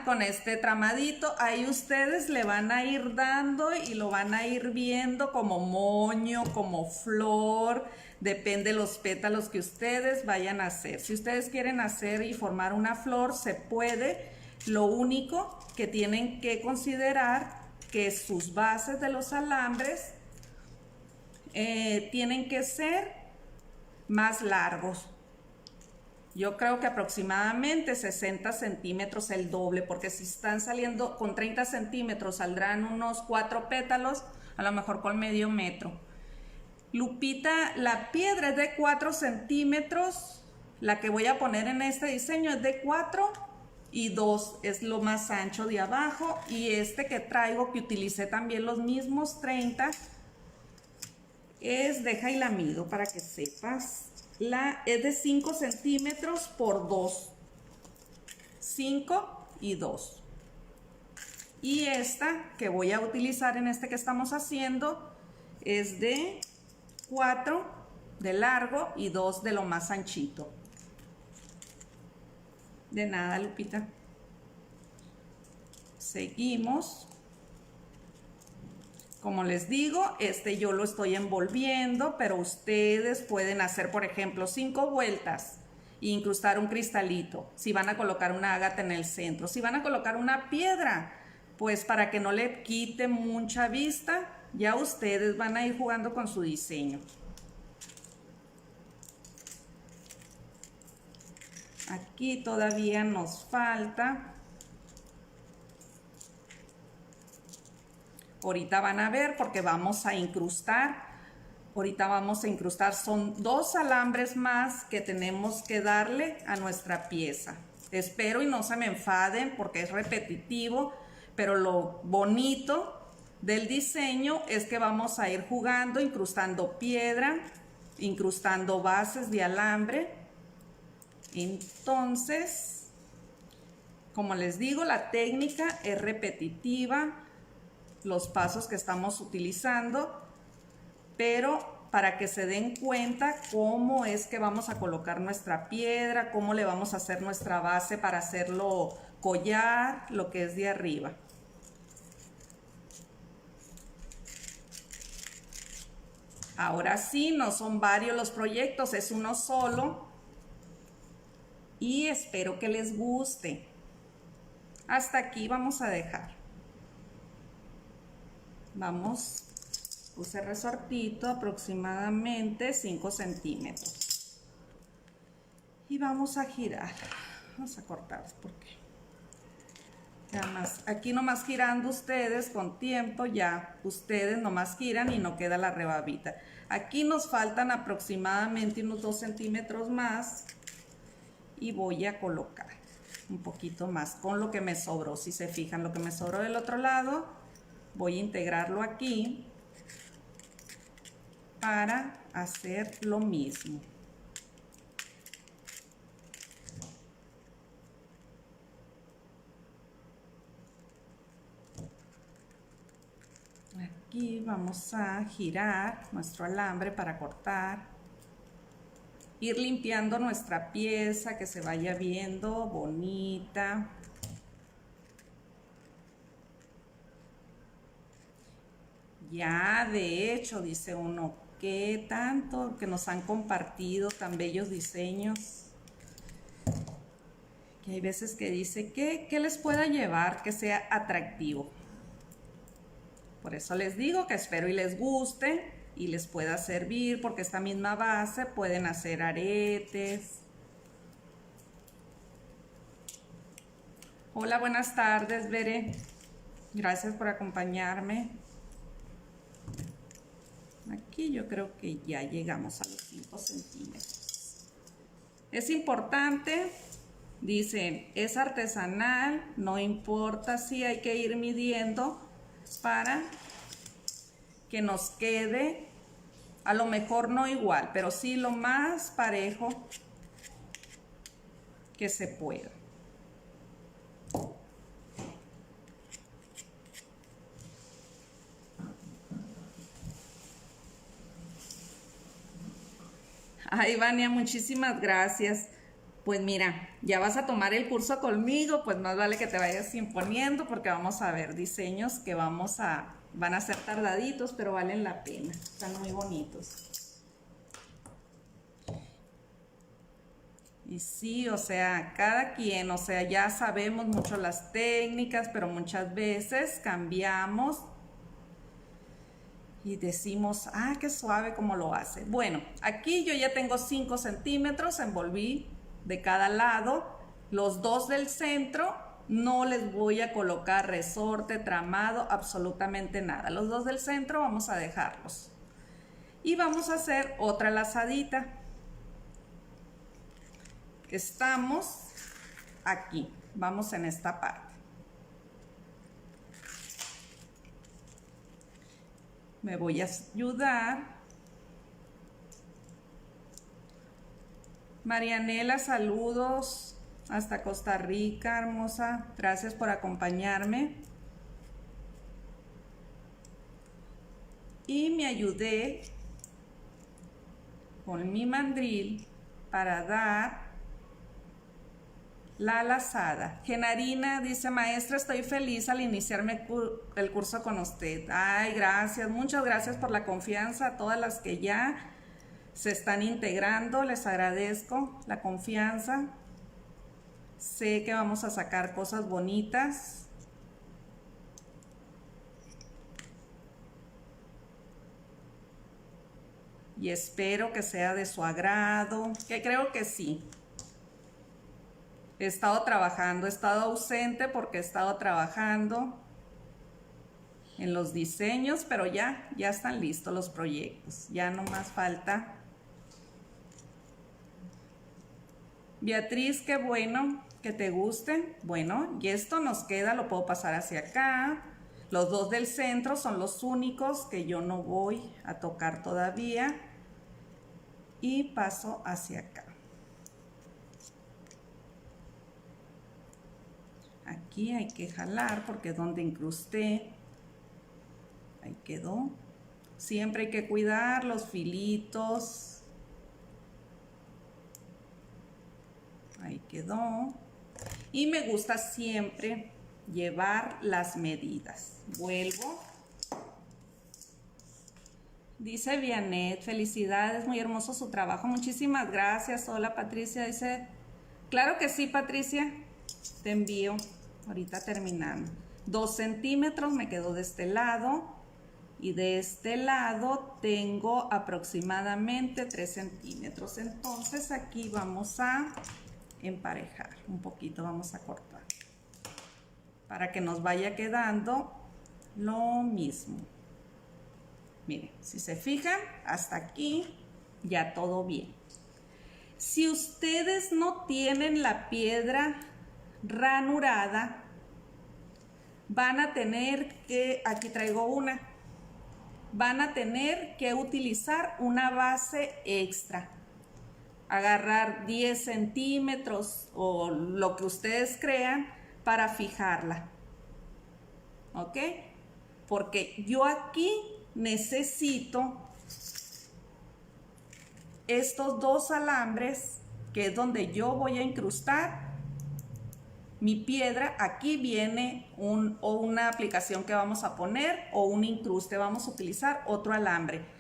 con este tramadito. Ahí ustedes le van a ir dando y lo van a ir viendo como moño, como flor, depende de los pétalos que ustedes vayan a hacer. Si ustedes quieren hacer y formar una flor, se puede. Lo único que tienen que considerar que sus bases de los alambres tienen que ser más largos. Yo creo que aproximadamente 60 centímetros, el doble, porque si están saliendo con 30 centímetros saldrán unos 4 pétalos, a lo mejor con medio metro. Lupita, la piedra es de 4 centímetros, la que voy a poner en este diseño es de 4 y 2 es lo más ancho de abajo, y este que traigo, que utilicé también los mismos 30, es de jailamido, para que sepas. Es de 5 centímetros por 2, 5 y 2. Y esta que voy a utilizar en este que estamos haciendo es de 4 de largo y 2 de lo más anchito. De nada, Lupita. Seguimos. Como les digo, yo lo estoy envolviendo, pero ustedes pueden hacer, por ejemplo, 5 vueltas e incrustar un cristalito. Si van a colocar una ágata en el centro, si van a colocar una piedra, pues para que no le quite mucha vista, ya ustedes van a ir jugando con su diseño. Aquí todavía nos falta. Ahorita van a ver porque vamos a incrustar. Ahorita vamos a incrustar. Son 2 alambres más que tenemos que darle a nuestra pieza. Espero y no se me enfaden porque es repetitivo, pero lo bonito del diseño es que vamos a ir jugando, incrustando piedra, incrustando bases de alambre. Entonces, como les digo, la técnica es repetitiva, los pasos que estamos utilizando, pero para que se den cuenta cómo es que vamos a colocar nuestra piedra, cómo le vamos a hacer nuestra base para hacerlo collar, lo que es de arriba. Ahora sí, no son varios los proyectos, es uno solo. Y espero que les guste. Hasta aquí vamos a dejar. Vamos, puse resortito aproximadamente 5 centímetros. Y vamos a girar. Vamos a cortar porque además aquí nomás girando ustedes con tiempo, ya ustedes nomás giran y no queda la rebabita. Aquí nos faltan aproximadamente unos 2 centímetros más y voy a colocar un poquito más con lo que me sobró. Si se fijan, lo que me sobró del otro lado, voy a integrarlo aquí para hacer lo mismo. Aquí vamos a girar nuestro alambre para cortar. Ir limpiando nuestra pieza, que se vaya viendo bonita. Ya, de hecho, dice uno, ¿qué tanto que nos han compartido tan bellos diseños? Que hay veces que dice que les pueda llevar, que sea atractivo. Por eso les digo que espero y les guste y les pueda servir, porque esta misma base pueden hacer aretes. Hola, buenas tardes, Bere. Gracias por acompañarme. Aquí yo creo que ya llegamos a los 5 centímetros. Es importante, dicen, es artesanal, no importa si hay que ir midiendo para que nos quede, a lo mejor no igual, pero sí lo más parejo que se pueda. Ay, Vania, muchísimas gracias. Pues mira, ya vas a tomar el curso conmigo, pues más vale que te vayas imponiendo porque vamos a ver diseños que van a ser tardaditos, pero valen la pena. Están muy bonitos. Y sí, o sea, cada quien, o sea, ya sabemos mucho las técnicas, pero muchas veces cambiamos y decimos, ah, qué suave como lo hace. Bueno, aquí yo ya tengo 5 centímetros, envolví de cada lado. Los 2 del centro no les voy a colocar resorte, tramado, absolutamente nada. Los 2 del centro vamos a dejarlos. Y vamos a hacer otra lazadita. Estamos aquí, vamos en esta parte. Me voy a ayudar. Marianela, saludos hasta Costa Rica, hermosa. Gracias por acompañarme. Y me ayudé con mi mandril para dar la lazada. Genarina dice, maestra, estoy feliz al iniciarme el curso con usted. Ay, gracias, muchas gracias por la confianza a todas las que ya se están integrando. Les agradezco la confianza. Sé que vamos a sacar cosas bonitas. Y espero que sea de su agrado, que creo que sí. He estado trabajando, he estado ausente porque he estado trabajando en los diseños, pero ya están listos los proyectos. Ya no más falta. Beatriz, qué bueno que te guste. Bueno, y esto nos queda, lo puedo pasar hacia acá. Los dos del centro son los únicos que yo no voy a tocar todavía. Y paso hacia acá. Aquí hay que jalar porque es donde incrusté. Ahí quedó. Siempre hay que cuidar los filitos. Ahí quedó. Y me gusta siempre llevar las medidas. Vuelvo. Dice Vianet, felicidades, muy hermoso su trabajo. Muchísimas gracias. Hola Patricia, dice. Claro que sí, Patricia. Te envío. Ahorita terminando. 2 centímetros me quedó de este lado. Y de este lado tengo aproximadamente 3 centímetros. Entonces aquí vamos a emparejar un poquito, vamos a cortar para que nos vaya quedando lo mismo. Miren, si se fijan, hasta aquí ya todo bien. Si ustedes no tienen la piedra ranurada, van a tener que, aquí traigo una, van a tener que utilizar una base extra. Agarrar 10 centímetros o lo que ustedes crean para fijarla. ¿Ok? Porque yo aquí necesito estos 2 alambres, que es donde yo voy a incrustar mi piedra. Aquí viene una aplicación que vamos a poner o un incruste. Vamos a utilizar otro alambre.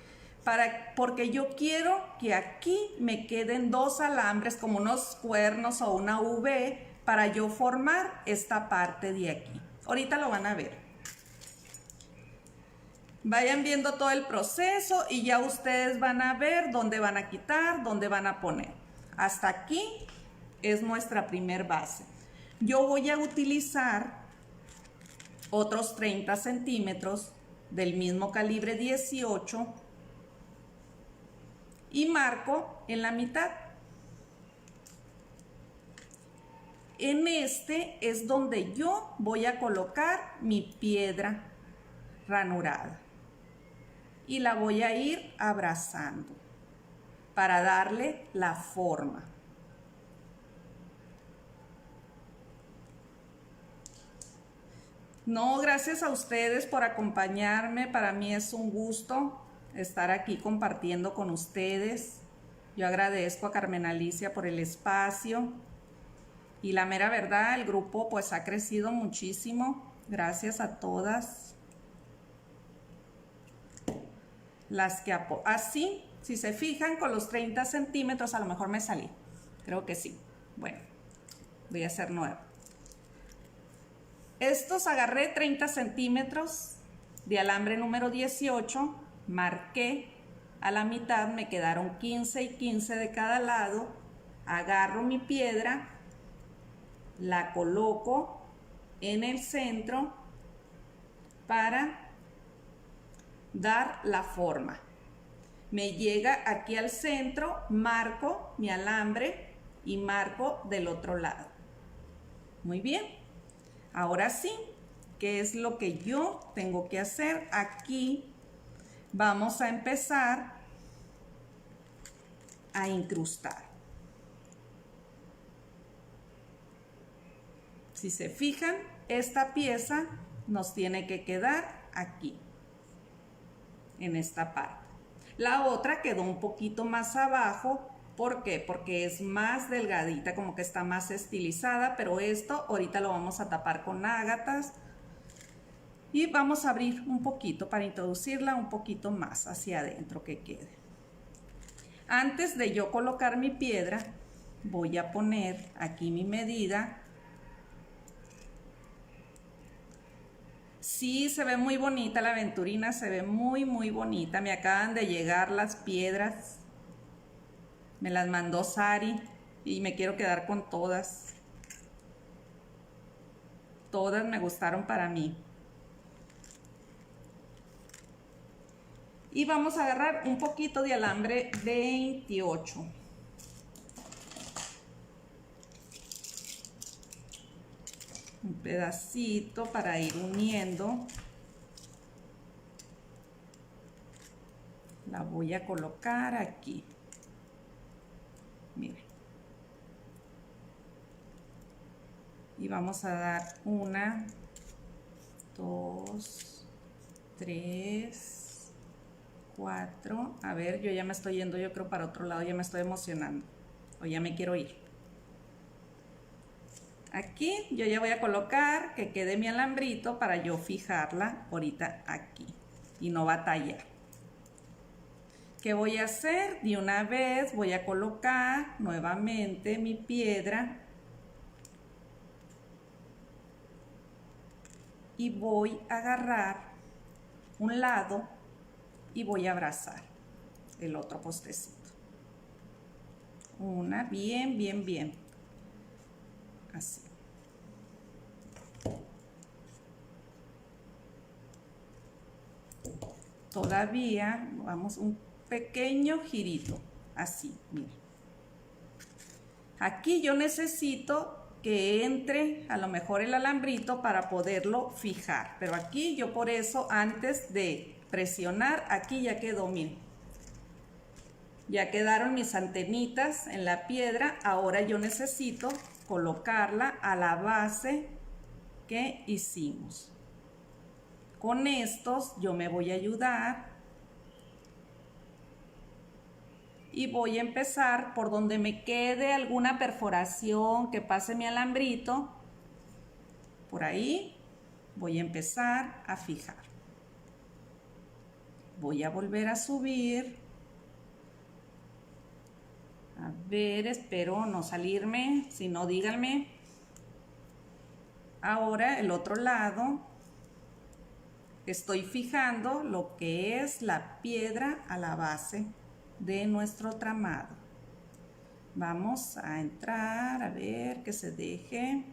Porque yo quiero que aquí me queden 2 alambres como unos cuernos o una V para yo formar esta parte de aquí. Ahorita lo van a ver. Vayan viendo todo el proceso y ya ustedes van a ver dónde van a quitar, dónde van a poner. Hasta aquí es nuestra primer base. Yo voy a utilizar otros 30 centímetros del mismo calibre 18 y marco en la mitad. En este es donde yo voy a colocar mi piedra ranurada y la voy a ir abrazando para darle la forma. No, gracias a ustedes por acompañarme. Para mí es un gusto estar aquí compartiendo con ustedes. Yo agradezco a Carmen Alicia por el espacio. Y la mera verdad, el grupo pues ha crecido muchísimo. Gracias a todas las que así, si se fijan, con los 30 centímetros, a lo mejor me salí. Creo que sí. Bueno, voy a hacer nuevo. Estos agarré 30 centímetros de alambre número 18, marqué a la mitad, me quedaron 15 y 15 de cada lado. Agarro mi piedra, la coloco en el centro para dar la forma. Me llega aquí al centro, marco mi alambre y marco del otro lado. Muy bien. Ahora sí, ¿qué es lo que yo tengo que hacer? Aquí vamos a empezar a incrustar. Si se fijan, esta pieza nos tiene que quedar aquí, en esta parte. La otra quedó un poquito más abajo. ¿Por qué? Porque es más delgadita, como que está más estilizada, pero esto ahorita lo vamos a tapar con ágatas. Y vamos a abrir un poquito para introducirla un poquito más hacia adentro que quede. Antes de yo colocar mi piedra, voy a poner aquí mi medida. Sí, se ve muy bonita la aventurina, se ve muy bonita. Me acaban de llegar las piedras. Me las mandó Sari y me quiero quedar con todas. Todas me gustaron para mí. Y vamos a agarrar un poquito de alambre 28. Un pedacito para ir uniendo. La voy a colocar aquí. Miren. Y vamos a dar 1, 2, 3, 4. A ver, yo ya me estoy yendo, yo creo, para otro lado, ya me estoy emocionando. O ya me quiero ir. Aquí yo ya voy a colocar que quede mi alambrito para yo fijarla ahorita aquí y no batallar. ¿Qué voy a hacer? De una vez voy a colocar nuevamente mi piedra y voy a agarrar un lado y voy a abrazar el otro postecito. Una, bien, bien, bien. Así. Todavía vamos un pequeño girito, así, miren. Aquí yo necesito que entre a lo mejor el alambrito para poderlo fijar, pero aquí yo por eso antes de presionar, aquí ya quedó, miren. Ya quedaron mis antenitas en la piedra, ahora yo necesito colocarla a la base que hicimos. Con estos yo me voy a ayudar y voy a empezar por donde me quede alguna perforación que pase mi alambrito. Por ahí voy a empezar a fijar. Voy a volver a subir. A ver, espero no salirme, si no díganme. Ahora el otro lado. Estoy fijando lo que es la piedra a la base de nuestro tramado. Vamos a entrar, a ver que se deje.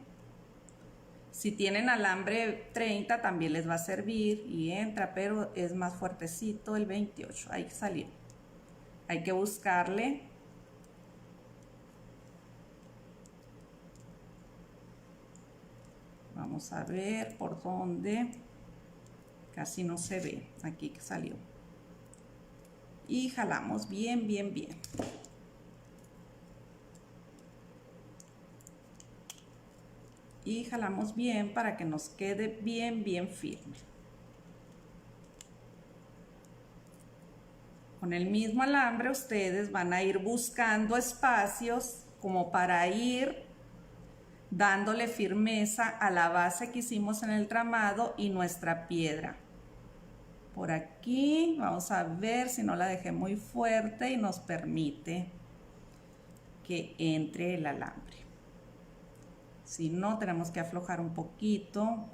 Si tienen alambre 30 también les va a servir y entra, pero es más fuertecito el 28. Ahí salió. Hay que buscarle. Vamos a ver por dónde. Casi no se ve, aquí que salió. Y jalamos bien, bien, bien. Y jalamos bien para que nos quede bien, bien firme. Con el mismo alambre ustedes van a ir buscando espacios como para ir dándole firmeza a la base que hicimos en el tramado y nuestra piedra. Por aquí vamos a ver si no la dejé muy fuerte y nos permite que entre el alambre. Si no, tenemos que aflojar un poquito.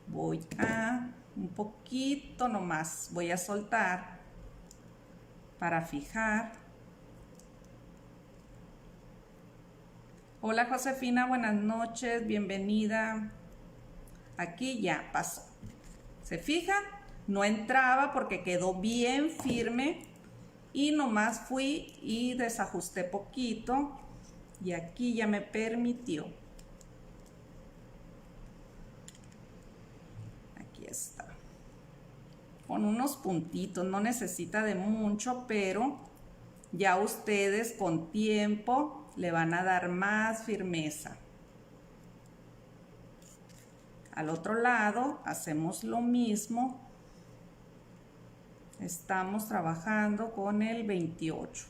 Voy a un poquito nomás, voy a soltar para fijar. Hola Josefina, buenas noches, bienvenida. Aquí ya pasó. ¿Se fijan? No entraba porque quedó bien firme y nomás fui y desajusté poquito y aquí ya me permitió. Aquí está. Con unos puntitos, no necesita de mucho, pero ya ustedes con tiempo le van a dar más firmeza. Al otro lado hacemos lo mismo. Estamos trabajando con el 28.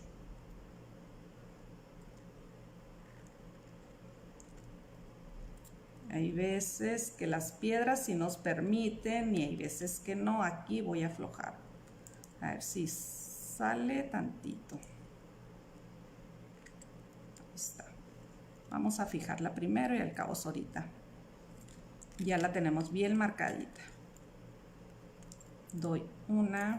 Hay veces que las piedras sí nos permiten y hay veces que no. Aquí voy a aflojar. A ver si sale tantito. Ahí está. Vamos a fijarla primero y al cabo ahorita. Ya la tenemos bien marcadita. Doy una.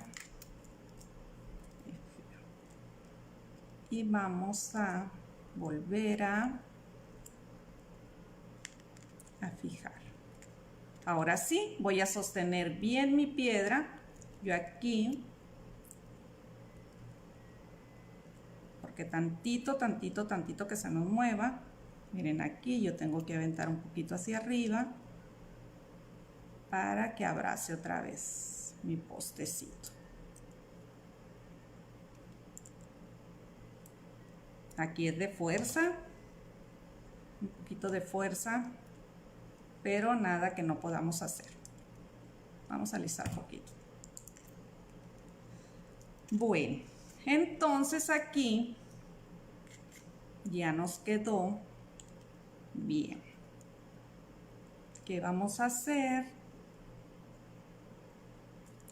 Y vamos a volver a a fijar. Ahora sí, voy a sostener bien mi piedra. Yo aquí, porque tantito que se nos mueva. Miren, aquí yo tengo que aventar un poquito hacia arriba para que abrace otra vez mi postecito. Aquí es de fuerza, un poquito de fuerza, pero nada que no podamos hacer. Vamos a alisar un poquito. Bueno, entonces aquí ya nos quedó bien. ¿Qué vamos a hacer?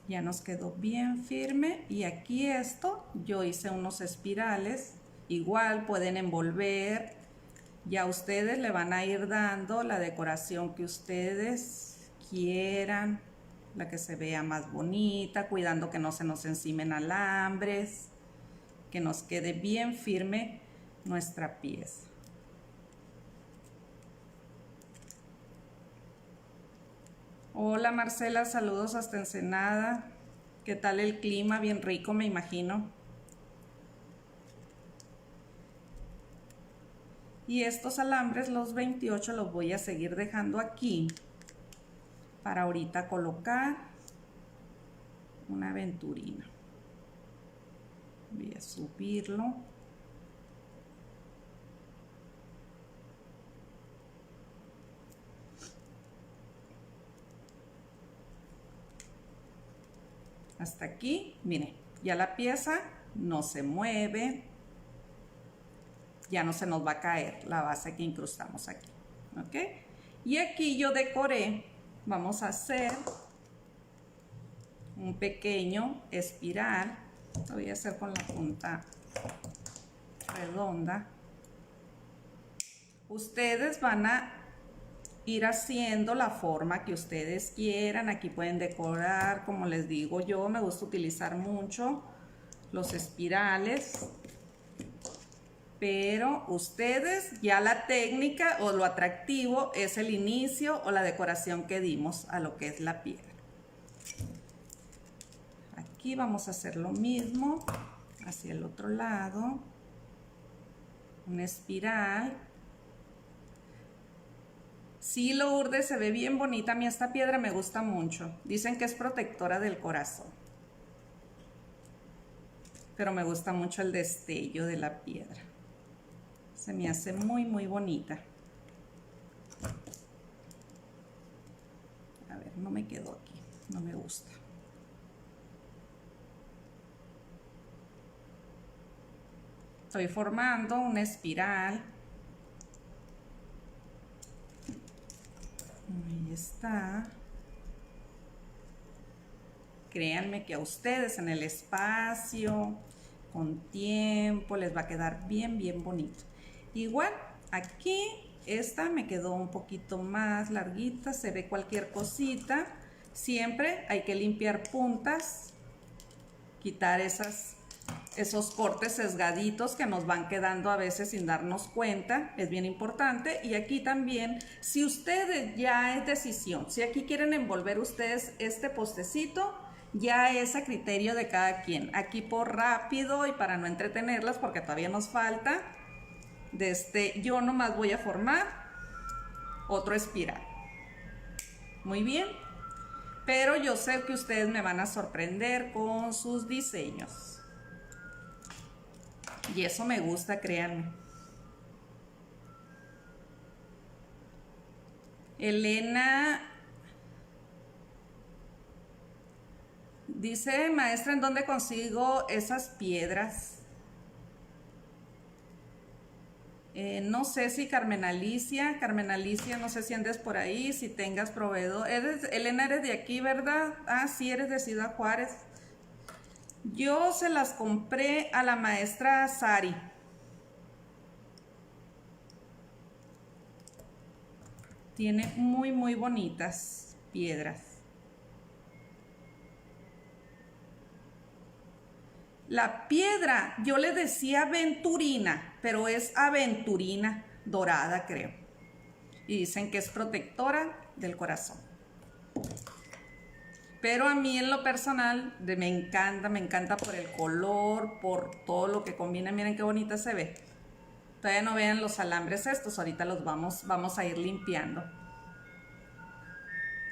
Ya nos quedó bien firme y aquí esto yo hice unos espirales. Igual pueden envolver. Ya ustedes le van a ir dando la decoración que ustedes quieran, la que se vea más bonita, cuidando que no se nos encimen alambres, que nos quede bien firme nuestra pieza. Hola Marcela, saludos hasta Ensenada. ¿Qué tal el clima? Bien rico, me imagino. Y estos alambres, los 28, los voy a seguir dejando aquí para ahorita colocar una aventurina. Voy a subirlo. Hasta aquí, miren, ya la pieza no se mueve. Ya no se nos va a caer la base que incrustamos aquí, ¿ok? Y aquí yo decoré, vamos a hacer un pequeño espiral. Lo voy a hacer con la punta redonda. Ustedes van a ir haciendo la forma que ustedes quieran. Aquí pueden decorar, como les digo yo, me gusta utilizar mucho los espirales. Pero ustedes, ya la técnica o lo atractivo es el inicio o la decoración que dimos a lo que es la piedra. Aquí vamos a hacer lo mismo hacia el otro lado. Una espiral. Sí, Lourdes, se ve bien bonita. A mí esta piedra me gusta mucho. Dicen que es protectora del corazón. Pero me gusta mucho el destello de la piedra. Se me hace muy, muy bonita. A ver, no me quedó aquí. No me gusta. Estoy formando una espiral. Ahí está. Créanme que a ustedes en el espacio, con tiempo, les va a quedar bien, bien bonito. Igual, aquí esta me quedó un poquito más larguita, se ve cualquier cosita. Siempre hay que limpiar puntas, quitar esos cortes sesgaditos que nos van quedando a veces sin darnos cuenta, es bien importante. Y aquí también, si ustedes ya es decisión, si aquí quieren envolver ustedes este postecito, ya es a criterio de cada quien. Aquí por rápido y para no entretenerlas, porque todavía nos falta, yo nomás voy a formar otro espiral. Muy bien, pero yo sé que ustedes me van a sorprender con sus diseños. Y eso me gusta, créanme. Elena dice, maestra, ¿en dónde consigo esas piedras? No sé si Carmen Alicia, no sé si andes por ahí, si tengas proveedor. Elena, eres de aquí, ¿verdad? Ah, sí, eres de Ciudad Juárez. Yo se las compré a la maestra Sari. Tiene muy, muy bonitas piedras. La piedra, yo le decía aventurina, pero es aventurina dorada, creo. y dicen que es protectora del corazón. Pero a mí en lo personal me encanta por el color, por todo lo que combina. Miren qué bonita se ve. Todavía no vean los alambres estos, ahorita los vamos a ir limpiando.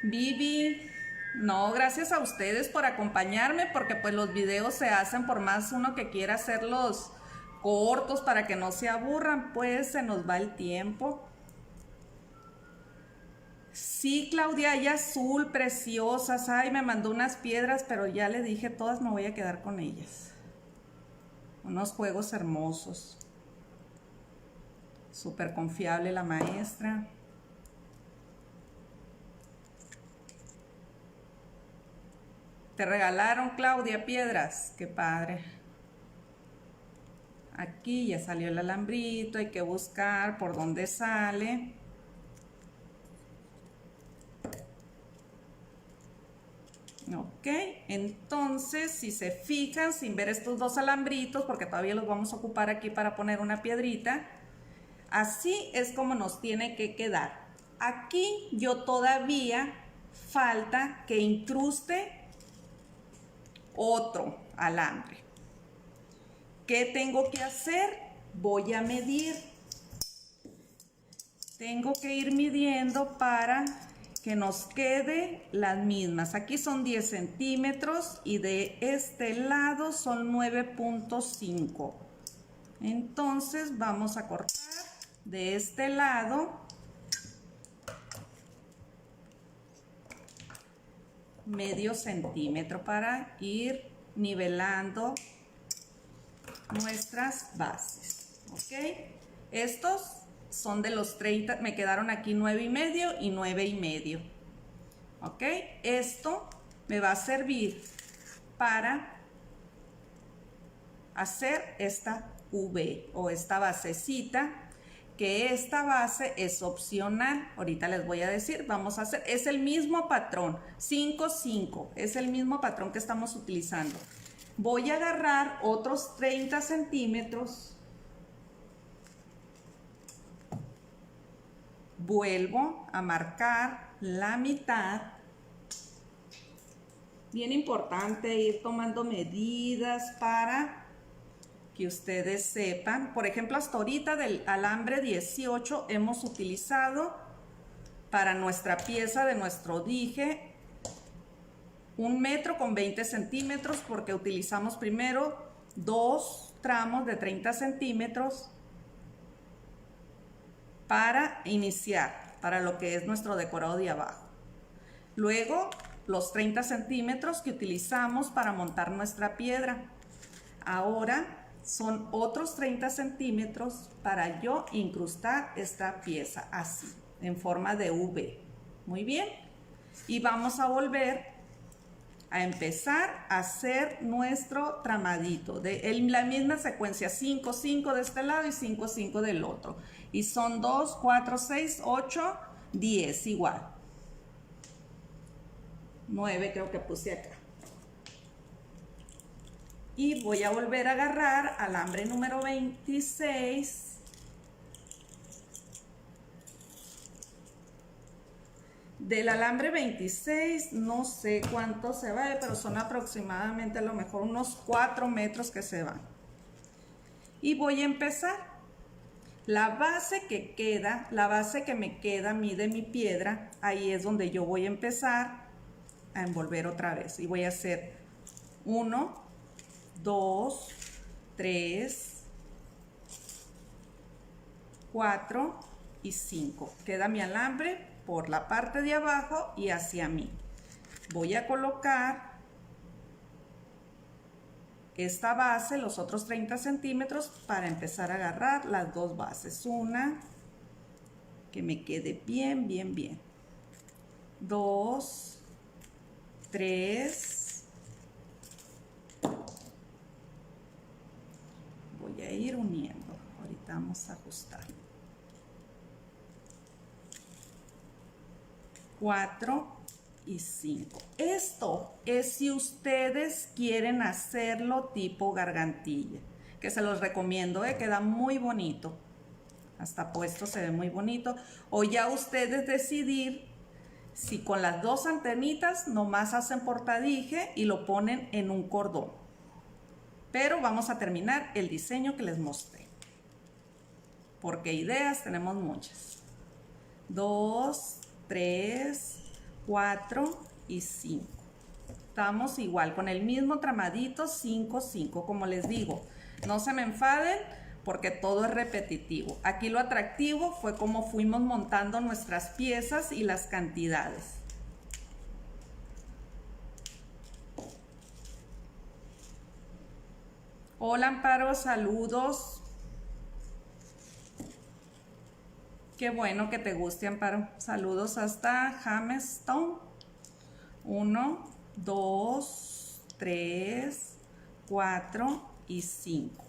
Vivi, no, gracias a ustedes por acompañarme, porque pues los videos se hacen, por más uno que quiera hacerlos cortos para que no se aburran, pues se nos va el tiempo. Sí, Claudia, hay azul, preciosas. Ay, me mandó unas piedras, pero ya le dije, todas me voy a quedar con ellas. Unos juegos hermosos. Súper confiable la maestra. Te regalaron, Claudia, piedras. Qué padre. Aquí ya salió el alambrito, hay que buscar por dónde sale. Ok, entonces si se fijan, sin ver estos dos alambritos, porque todavía los vamos a ocupar aquí para poner una piedrita, así es como nos tiene que quedar. Aquí yo todavía falta que incruste otro alambre. ¿Qué tengo que hacer? Voy a medir. Tengo que ir midiendo para que nos quede las mismas. Aquí son 10 centímetros y de este lado son 9.5. Entonces vamos a cortar de este lado medio centímetro para ir nivelando nuestras bases. ¿Ok? Estos son de los 30, me quedaron aquí 9,5 y 9,5. ¿Ok? Esto me va a servir para hacer esta V o esta basecita, que esta base es opcional. Ahorita les voy a decir, vamos a hacer, es el mismo patrón, 5-5, es el mismo patrón que estamos utilizando. Voy a agarrar otros 30 centímetros. Vuelvo a marcar la mitad. Bien importante ir tomando medidas para que ustedes sepan. Por ejemplo, hasta ahorita del alambre 18 hemos utilizado para nuestra pieza de nuestro dije 1 metro con 20 centímetros, porque utilizamos primero 2 tramos de 30 centímetros para iniciar, para lo que es nuestro decorado de abajo. Luego los 30 centímetros que utilizamos para montar nuestra piedra. Ahora son otros 30 centímetros para yo incrustar esta pieza así, en forma de V. Muy bien. Y vamos a volver a empezar a hacer nuestro tramadito de la misma secuencia, 5, 5 de este lado y 5, 5 del otro. Y son 2, 4, 6, 8, 10 igual. 9 creo que puse acá. Y voy a volver a agarrar alambre número 26. Del alambre 26, no sé cuánto se va, pero son aproximadamente a lo mejor unos 4 metros que se van. Y voy a empezar. La base que queda, la base que me queda a mí de mi piedra, ahí es donde yo voy a empezar a envolver otra vez. Y voy a hacer 1, 2, 3, 4 y 5. Queda mi alambre por la parte de abajo y hacia mí. Voy a colocar esta base, los otros 30 centímetros, para empezar a agarrar las dos bases. Una que me quede bien, bien, bien. 2, 3. Voy a ir uniendo. Ahorita vamos a ajustar. 4 y 5. Esto es si ustedes quieren hacerlo tipo gargantilla, que se los recomiendo, queda muy bonito. hasta puesto se ve muy bonito. O ya ustedes decidir si con las dos antenitas nomás hacen portadije y lo ponen en un cordón. Pero vamos a terminar el diseño que les mostré, porque ideas tenemos muchas. 2, 3, 4 y 5. Estamos igual con el mismo tramadito, 5, 5. Como les digo, no se me enfaden porque todo es repetitivo. Aquí lo atractivo fue cómo fuimos montando nuestras piezas y las cantidades. Hola Amparo, saludos. Qué bueno que te guste, Amparo. Saludos hasta Jamestown. 1, 2, 3, 4 y 5.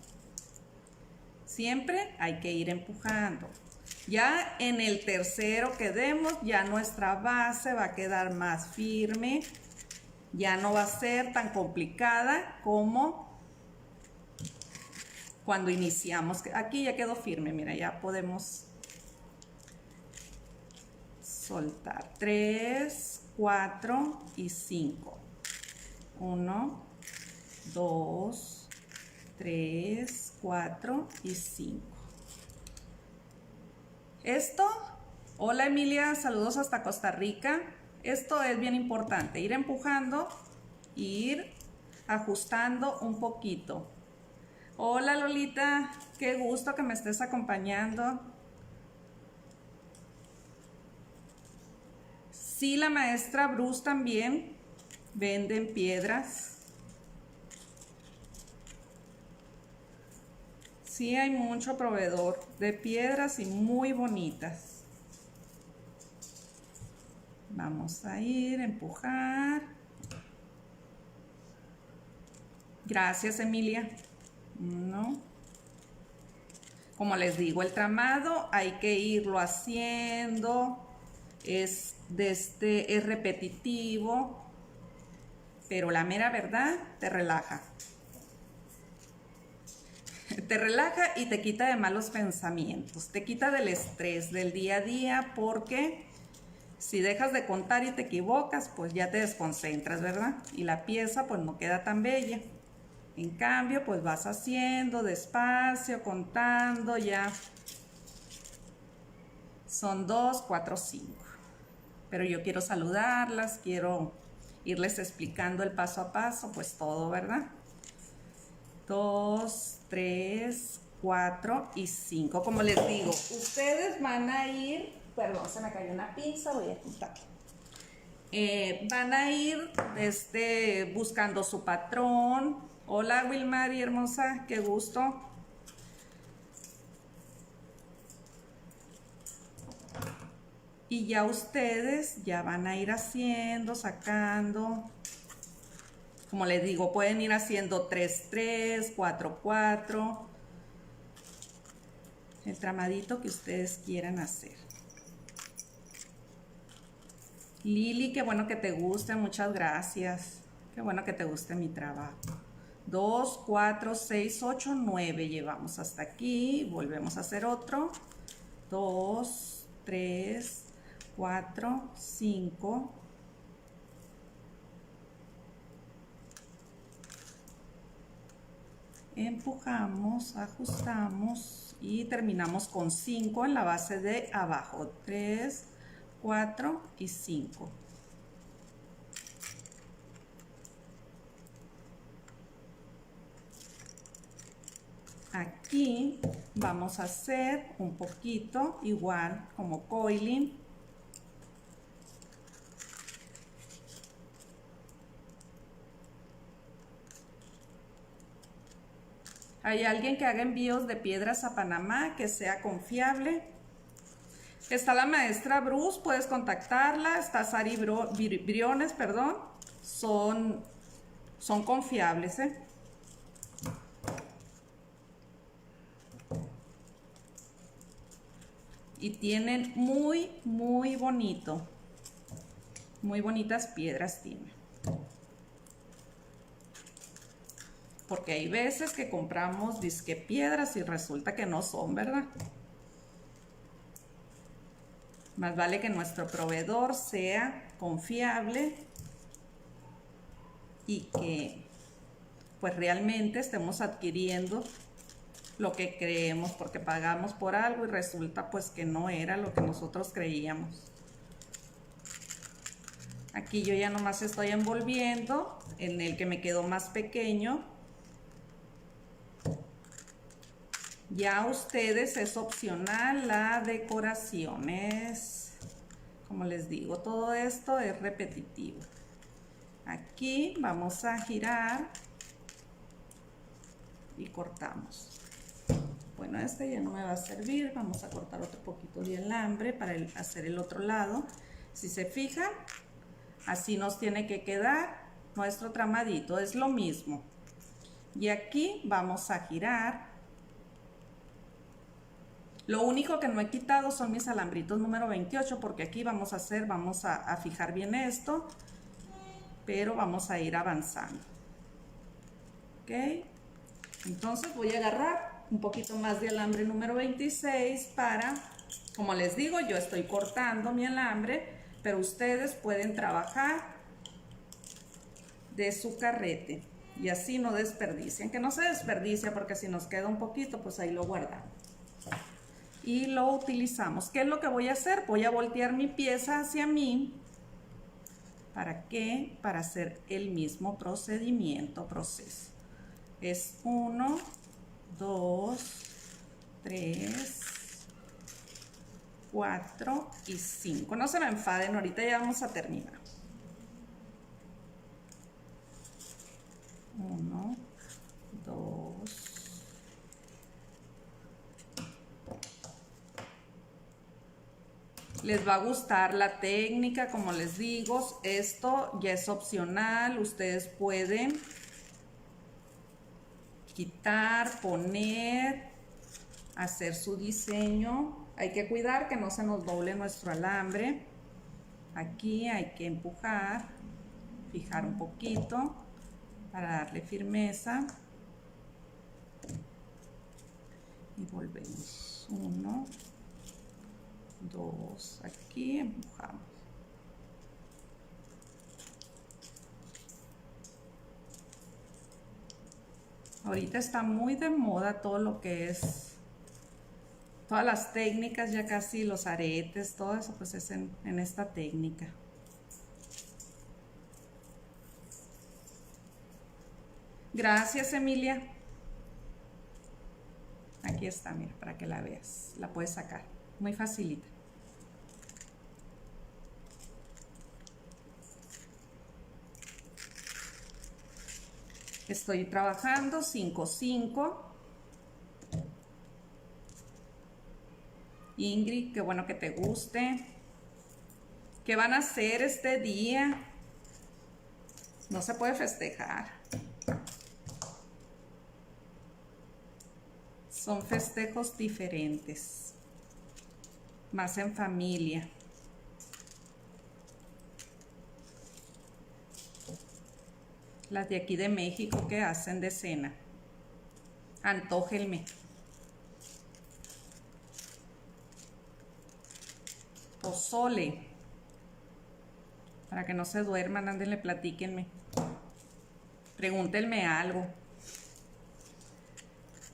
Siempre hay que ir empujando. Ya en el tercero que demos, ya nuestra base va a quedar más firme. Ya no va a ser tan complicada como cuando iniciamos. Aquí ya quedó firme, mira, ya podemos soltar. 3, 4 y 5. 1, 2, 3, 4 y 5. Esto, hola Emilia, saludos hasta Costa Rica. Esto es bien importante, ir empujando, ir ajustando un poquito. Hola Lolita, qué gusto que me estés acompañando. Sí, la maestra Bruce también venden piedras. Sí, hay mucho proveedor de piedras y muy bonitas. Vamos a ir a empujar. Gracias, Emilia. No. Como les digo, el tramado hay que irlo haciendo. Es repetitivo, pero la mera verdad te relaja. Te relaja y te quita de malos pensamientos, te quita del estrés del día a día, porque si dejas de contar y te equivocas, pues ya te desconcentras, ¿verdad? Y la pieza pues no queda tan bella. En cambio, pues vas haciendo despacio, contando, ya son 2, 4, 5. Pero yo quiero saludarlas, quiero irles explicando el paso a paso, pues todo, ¿verdad? 2, 3, 4 y 5. Como les digo, ustedes van a ir, perdón, se me cayó una pinza, voy a quitar. Van a ir buscando su patrón. Hola Wilmary, hermosa, qué gusto. Y ya ustedes ya van a ir haciendo, sacando. Como les digo, pueden ir haciendo 3, 3, 4, 4. El tramadito que ustedes quieran hacer. Lili, qué bueno que te guste, muchas gracias. Qué bueno que te guste mi trabajo. 2, 4, 6, 8, 9. Llevamos hasta aquí. Volvemos a hacer otro. 2, 3, 4, 5. Empujamos, ajustamos y terminamos con 5 en la base de abajo. 3, 4 y 5. Aquí vamos a hacer un poquito igual como coiling. ¿Hay alguien que haga envíos de piedras a Panamá que sea confiable? Está la maestra Bruce, puedes contactarla. Está Sari Briones, perdón. Son confiables, ¿eh? Y tienen muy bonito. Muy bonitas piedras tienen. Porque hay veces que compramos disque piedras y resulta que no son, ¿verdad? Más vale que nuestro proveedor sea confiable y que pues realmente estemos adquiriendo lo que creemos, porque pagamos por algo y resulta pues que no era lo que nosotros creíamos. Aquí yo ya nomás estoy envolviendo en el que me quedó más pequeño. Ya ustedes, es opcional la decoración, es, como les digo, todo esto es repetitivo. Aquí vamos a girar y cortamos. Bueno, este ya no me va a servir, vamos a cortar otro poquito de alambre para hacer el otro lado. Si se fijan, así nos tiene que quedar nuestro tramadito, es lo mismo. Y aquí vamos a girar. Lo único que no he quitado son mis alambritos número 28, porque aquí vamos a fijar bien esto, pero vamos a ir avanzando. ¿Ok? Entonces voy a agarrar un poquito más de alambre número 26 para, como les digo, yo estoy cortando mi alambre, pero ustedes pueden trabajar de su carrete y así no desperdicien, que no se desperdicia, porque si nos queda un poquito, pues ahí lo guardamos y lo utilizamos. ¿Qué es lo que voy a hacer? Voy a voltear mi pieza hacia mí. ¿Para qué? Para hacer el mismo proceso. Es 1, 2, 3, 4 y 5. No se me enfaden, ahorita ya vamos a terminar. 1, 2. Les va a gustar la técnica, como les digo, esto ya es opcional, ustedes pueden quitar, poner, hacer su diseño. Hay que cuidar que no se nos doble nuestro alambre. Aquí hay que empujar, fijar un poquito para darle firmeza. Y volvemos. 1, 2, aquí empujamos. Ahorita está muy de moda todo lo que es, todas las técnicas, ya casi los aretes, todo eso pues es en esta técnica. Gracias, Emilia. Aquí está, mira, para que la veas, la puedes sacar, muy facilita. Estoy trabajando 5-5. Ingrid, qué bueno que te guste. ¿Qué van a hacer este día? No se puede festejar. Son festejos diferentes, más en familia. Las de aquí de México, que hacen de cena. Antójenme. Pozole. Para que no se duerman, ándenle, platíquenme. Pregúntenme algo.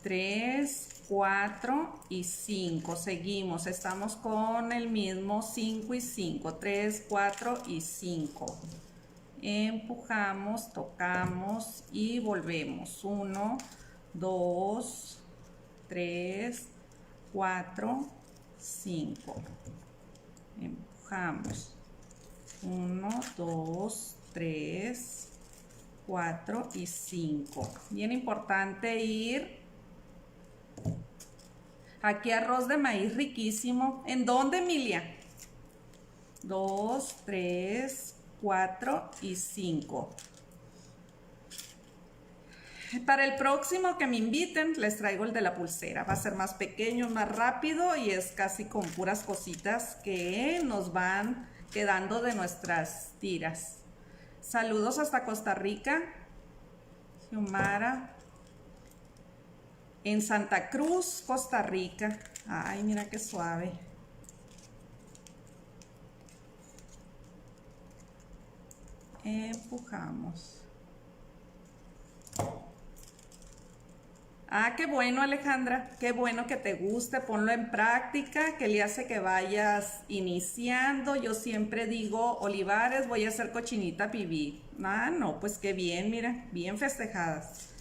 3, 4 y 5. Seguimos. Estamos con el mismo 5 y 5. 3, 4 y 5. Empujamos, tocamos y volvemos. 1, 2, 3, 4, 5. Empujamos. 1, 2, 3, 4 y 5. Bien importante ir. Aquí arroz de maíz riquísimo. ¿En dónde, Emilia? 2, 3, 4 y 5. Para el próximo que me inviten, les traigo el de la pulsera. Va a ser más pequeño, más rápido y es casi con puras cositas que nos van quedando de nuestras tiras. Saludos hasta Costa Rica. Xiomara. En Santa Cruz, Costa Rica. Ay, mira qué suave. empujamos. Ah, qué bueno, Alejandra, qué bueno que te guste, ponlo en práctica, que le hace que vayas iniciando. Yo siempre digo, Olivares, voy a hacer cochinita pibil. Ah, no, pues qué bien, mira, bien festejadas.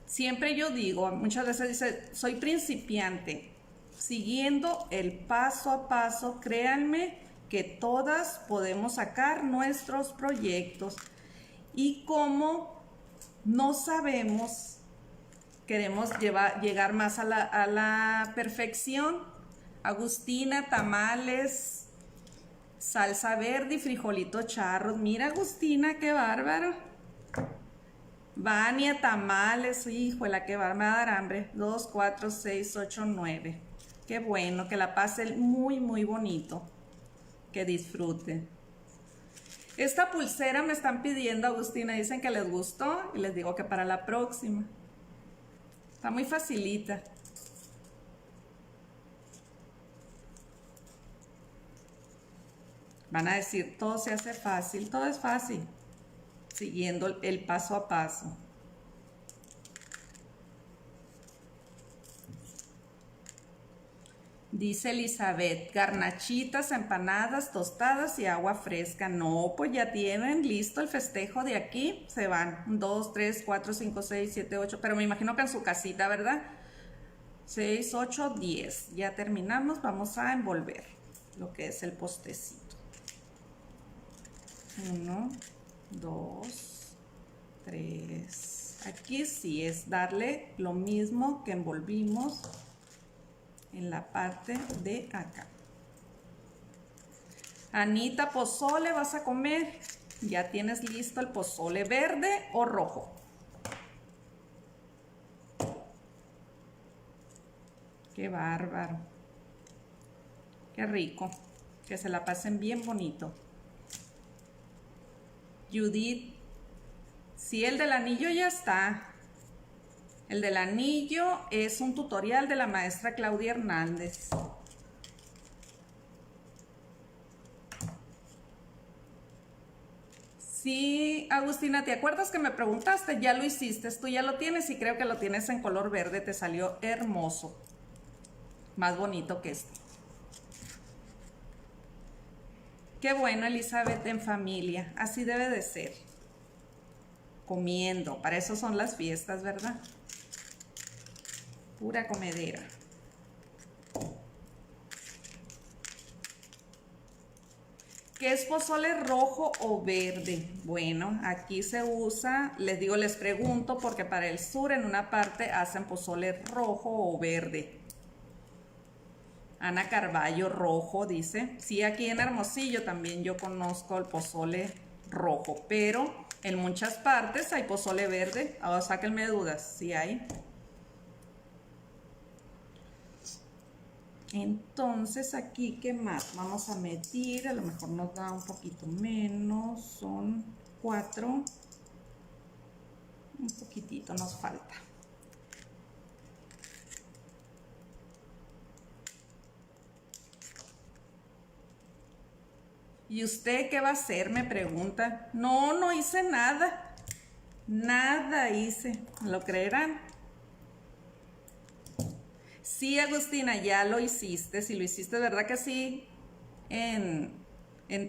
Siempre yo digo, muchas veces dice, soy principiante, siguiendo el paso a paso, créanme que todas podemos sacar nuestros proyectos. Y como no sabemos, queremos llegar más a la perfección. Agustina, tamales, salsa verde y frijolitos charros. Mira, Agustina, qué bárbaro. Vania, tamales, híjole, qué bárbaro, me va a dar hambre. 2, 4, 6, 8, 9. Qué bueno, que la pasen muy, muy bonito. Que disfruten. Esta pulsera me están pidiendo, Agustina, dicen que les gustó y les digo que para la próxima. Está muy facilita. Van a decir, todo se hace fácil. Todo es fácil, siguiendo el paso a paso. Dice Elizabeth, garnachitas, empanadas, tostadas y agua fresca. No, pues ya tienen listo el festejo de aquí. Se van 2, 3, 4, 5, 6, 7, 8. Pero me imagino que en su casita, ¿verdad? 6, 8, 10. Ya terminamos. Vamos a envolver lo que es el postecito. 1, 2, 3. Aquí sí es darle lo mismo que envolvimos en la parte de acá. Anita, pozole vas a comer. Ya tienes listo el pozole, verde o rojo. Qué bárbaro. Qué rico. Que se la pasen bien bonito. Judith, sí, el del anillo ya está. El del anillo es un tutorial de la maestra Claudia Hernández. Sí, Agustina, ¿te acuerdas que me preguntaste? Ya lo hiciste, tú ya lo tienes y creo que lo tienes en color verde, te salió hermoso. Más bonito que este. Qué bueno, Elizabeth, en familia, así debe de ser. Comiendo, para eso son las fiestas, ¿verdad? Pura comedera. ¿Qué es pozole rojo o verde? Bueno, aquí se usa, les digo, les pregunto, porque para el sur en una parte hacen pozole rojo o verde. Ana Carballo, rojo, dice. Sí, aquí en Hermosillo también yo conozco el pozole rojo, pero en muchas partes hay pozole verde. Ahora sáquenme dudas, sí hay. Entonces aquí, ¿qué más? Vamos a medir, a lo mejor nos da un poquito menos, son 4, un poquitito nos falta. ¿Y usted qué va a hacer? Me pregunta. No, no hice nada. Nada hice. ¿Lo creerán? Sí, Agustina, ya lo hiciste. Si lo hiciste, ¿verdad que sí? En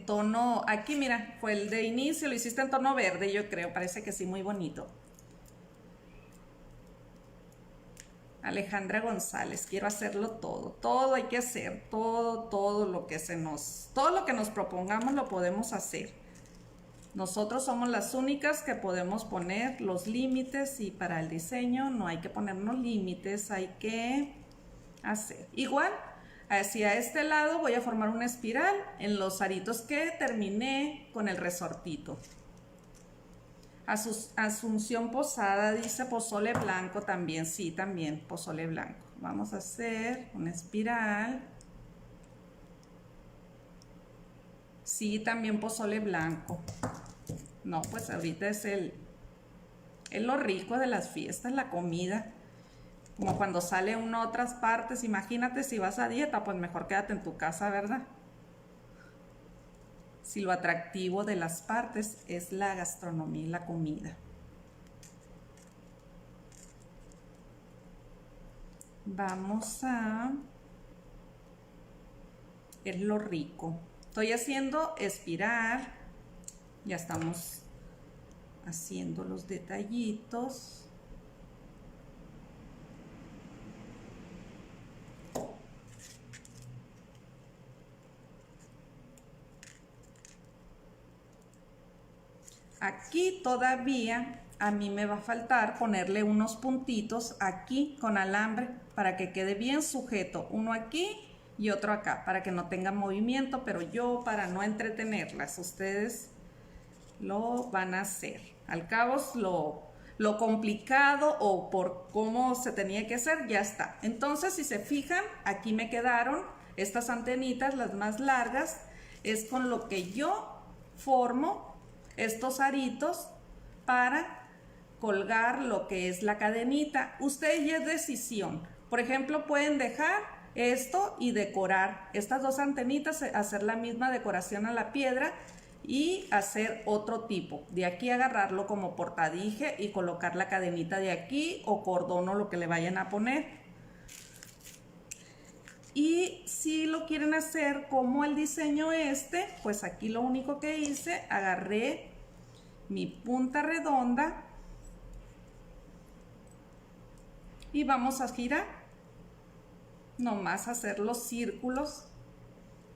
tono... Aquí, mira, fue el de inicio. Lo hiciste en tono verde, yo creo. Parece que sí, muy bonito. Alejandra González, quiero hacerlo todo. Todo hay que hacer. Todo lo que todo lo que nos propongamos lo podemos hacer. Nosotros somos las únicas que podemos poner los límites y para el diseño no hay que ponernos límites, hay que hacer. Igual, hacia este lado voy a formar una espiral en los aritos que terminé con el resortito. Asunción Posada dice pozole blanco también, sí, también pozole blanco. Vamos a hacer una espiral. Sí, también pozole blanco. No, pues ahorita es lo rico de las fiestas, la comida. Como cuando sale uno a otras partes, imagínate si vas a dieta, pues mejor quédate en tu casa, ¿verdad? si lo atractivo de las partes es la gastronomía y la comida. Vamos a... es lo rico. Estoy haciendo espiral. Ya estamos haciendo los detallitos. Aquí todavía a mí me va a faltar ponerle unos puntitos aquí con alambre para que quede bien sujeto, uno aquí y otro acá, para que no tenga movimiento, pero yo, para no entretenerlas, ustedes lo van a hacer. Al cabo lo complicado o por cómo se tenía que hacer ya está. Entonces, si se fijan, aquí me quedaron estas antenitas, las más largas, es con lo que yo formo estos aritos para colgar lo que es la cadenita. Ustedes ya es decisión. Por ejemplo, pueden dejar esto y decorar estas dos antenitas, hacer la misma decoración a la piedra y hacer otro tipo. De aquí agarrarlo como portadije y colocar la cadenita de aquí o cordón o lo que le vayan a poner. Y si lo quieren hacer como el diseño este, pues aquí lo único que hice, agarré mi punta redonda y vamos a girar, nomás hacer los círculos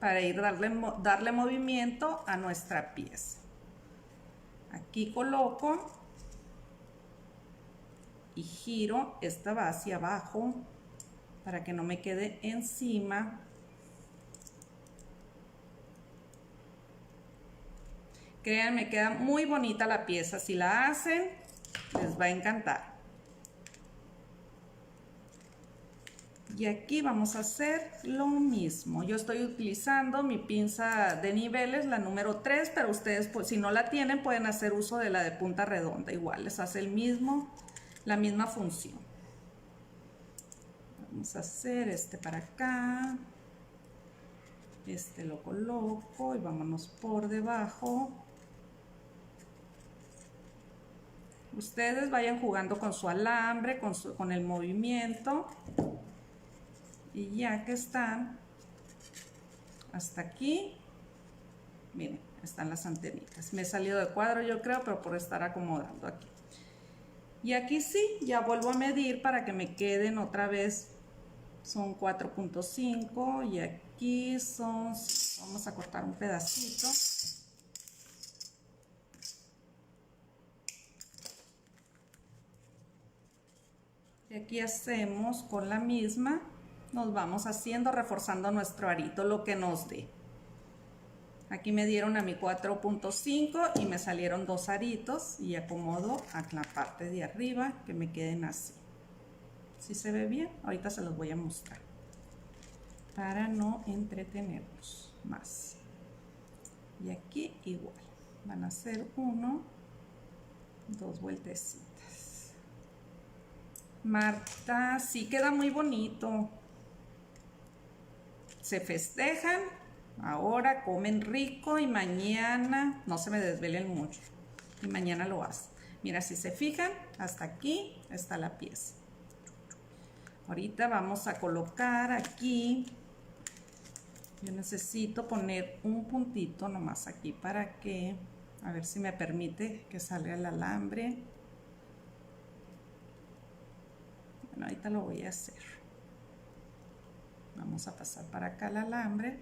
para ir darle movimiento a nuestra pieza. Aquí coloco y giro, esta va hacia abajo para que no me quede encima. Créanme, queda muy bonita la pieza. Si la hacen, les va a encantar. Y aquí vamos a hacer lo mismo. Yo estoy utilizando mi pinza de niveles, la número 3, pero ustedes, pues, si no la tienen, pueden hacer uso de la de punta redonda. Igual les hace la misma función. Vamos a hacer este para acá. Este lo coloco y vámonos por debajo. Ustedes vayan jugando con su alambre, con el movimiento. Y ya que están hasta aquí, miren, están las antenitas. Me he salido de cuadro yo creo, pero por estar acomodando aquí. Y aquí sí, ya vuelvo a medir para que me queden otra vez. Son 4.5 y aquí son, vamos a cortar un pedacito. Y aquí hacemos con la misma, nos vamos haciendo, reforzando nuestro arito, lo que nos dé. Aquí me dieron a mi 4.5 y me salieron 2 aritos y acomodo a la parte de arriba que me queden así. ¿Sí se ve bien? Ahorita se los voy a mostrar para no entretenernos más. Y aquí igual, van a hacer 1, 2 vueltecitas. Marta, sí queda muy bonito. Se festejan, ahora comen rico y mañana no se me desvelen mucho. Y mañana lo hacen. Mira, si se fijan, hasta aquí está la pieza. Ahorita vamos a colocar aquí. Yo necesito poner un puntito nomás aquí para que, a ver si me permite que salga el alambre. Bueno, ahorita lo voy a hacer. Vamos a pasar para acá el alambre.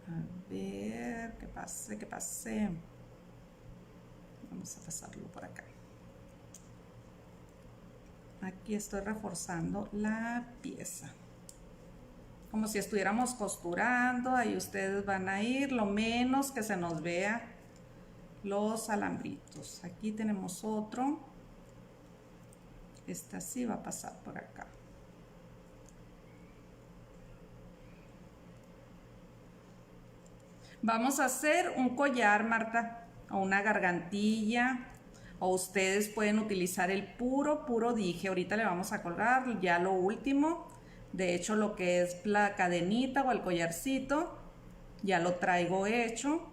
A ver, que pase, que pase. Vamos a pasarlo por acá. Aquí estoy reforzando la pieza. Como si estuviéramos costurando. Ahí ustedes van a ir lo menos que se nos vea los alambritos. Aquí tenemos otro. Esta sí va a pasar por acá. Vamos a hacer un collar, Marta, o una gargantilla, o ustedes pueden utilizar el puro dije. Ahorita le vamos a colgar ya lo último, De hecho, lo que es la cadenita o el collarcito ya lo traigo hecho.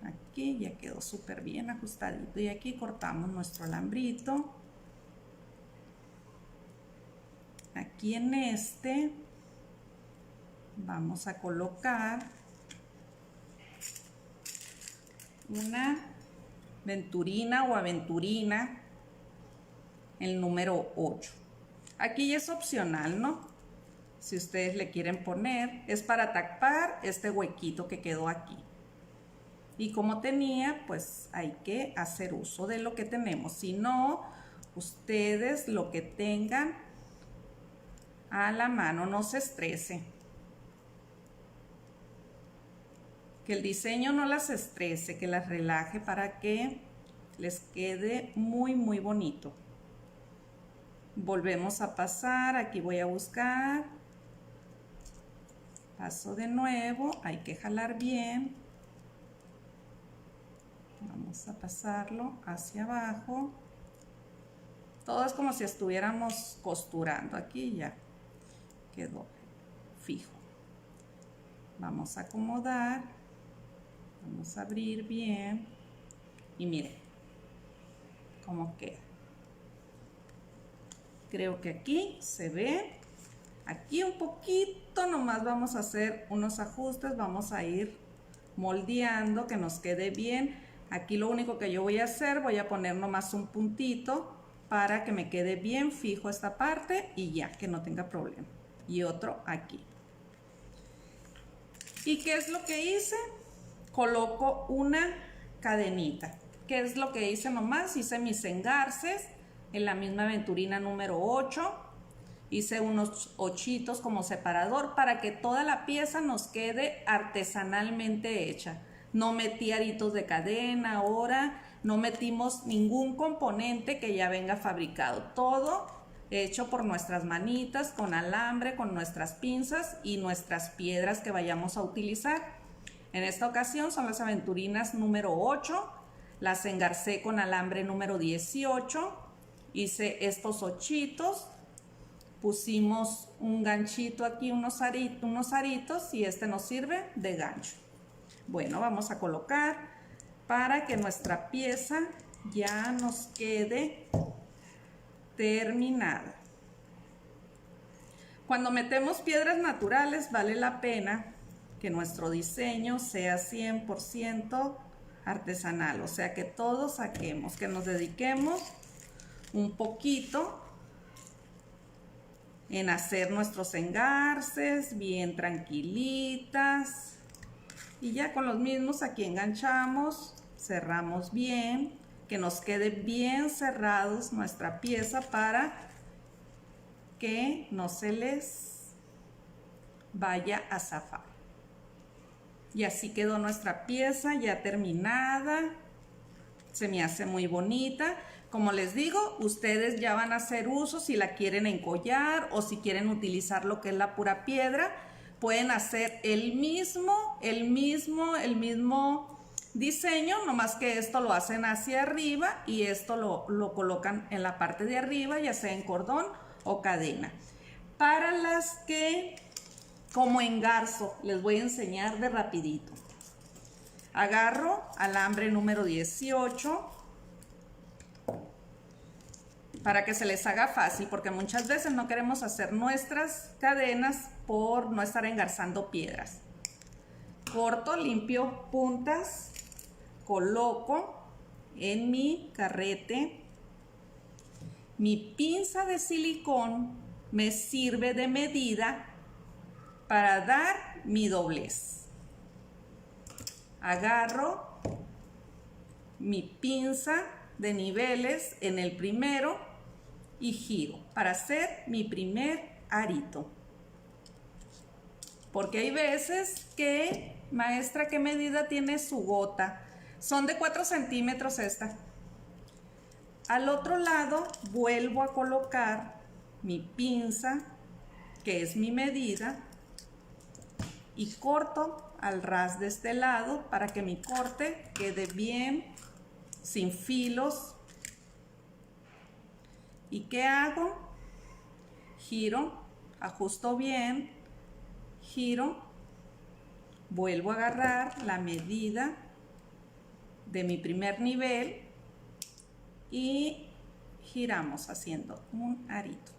Aquí ya quedó súper bien ajustadito y aquí cortamos nuestro alambrito. Aquí en este vamos a colocar una venturina o aventurina, el número 8. Aquí ya es opcional, ¿no? Si ustedes le quieren poner, es para tapar este huequito que quedó aquí. Y como tenía, pues hay que hacer uso de lo que tenemos. Si no, ustedes lo que tengan a la mano, no se estrese. Que el diseño no las estrese, que las relaje para que les quede muy, muy bonito. Volvemos a pasar, aquí voy a buscar. Paso de nuevo, hay que jalar bien. Vamos a pasarlo hacia abajo. Todo es como si estuviéramos costurando. Aquí ya quedó fijo. Vamos a acomodar. Vamos a abrir bien. Y miren cómo queda. Creo que aquí se ve. Aquí un poquito nomás vamos a hacer unos ajustes. Vamos a ir moldeando que nos quede bien. Aquí lo único que yo voy a hacer, voy a poner nomás un puntito para que me quede bien fijo esta parte y ya, que no tenga problema. Y otro aquí. ¿Y qué es lo que hice? Coloco una cadenita. ¿Qué es lo que hice nomás? Hice mis engarces en la misma aventurina número 8. Hice unos ochitos como separador para que toda la pieza nos quede artesanalmente hecha. No metí aritos de cadena ahora, no metimos ningún componente que ya venga fabricado. Todo hecho por nuestras manitas, con alambre, con nuestras pinzas y nuestras piedras que vayamos a utilizar. En esta ocasión son las aventurinas número 8, las engarcé con alambre número 18, hice estos ochitos, pusimos un ganchito aquí, unos aritos y este nos sirve de gancho. Bueno, vamos a colocar para que nuestra pieza ya nos quede terminada. Cuando metemos piedras naturales vale la pena que nuestro diseño sea 100% artesanal, o sea que todos saquemos, que nos dediquemos un poquito en hacer nuestros engarces bien tranquilitas. Y ya con los mismos aquí enganchamos, cerramos bien, que nos quede bien cerrados nuestra pieza para que no se les vaya a zafar. Y así quedó nuestra pieza ya terminada. Se me hace muy bonita. Como les digo, ustedes ya van a hacer uso si la quieren encollar o si quieren utilizar lo que es la pura piedra. Pueden hacer el mismo diseño, nomás que esto lo hacen hacia arriba y esto lo colocan en la parte de arriba, ya sea en cordón o cadena. Para las que como engarzo, les voy a enseñar de rapidito. Agarro alambre número 18 para que se les haga fácil, porque muchas veces no queremos hacer nuestras cadenas por no estar engarzando piedras. Corto, limpio puntas, coloco en mi carrete. Mi pinza de silicón me sirve de medida para dar mi doblez. Agarro mi pinza de niveles en el primero y giro para hacer mi primer arito. Porque hay veces que, maestra, ¿qué medida tiene su gota? Son de 4 centímetros esta. Al otro lado vuelvo a colocar mi pinza, que es mi medida, y corto al ras de este lado para que mi corte quede bien, sin filos. ¿Y qué hago? Giro, ajusto bien, giro, vuelvo a agarrar la medida de mi primer nivel y giramos haciendo un arito.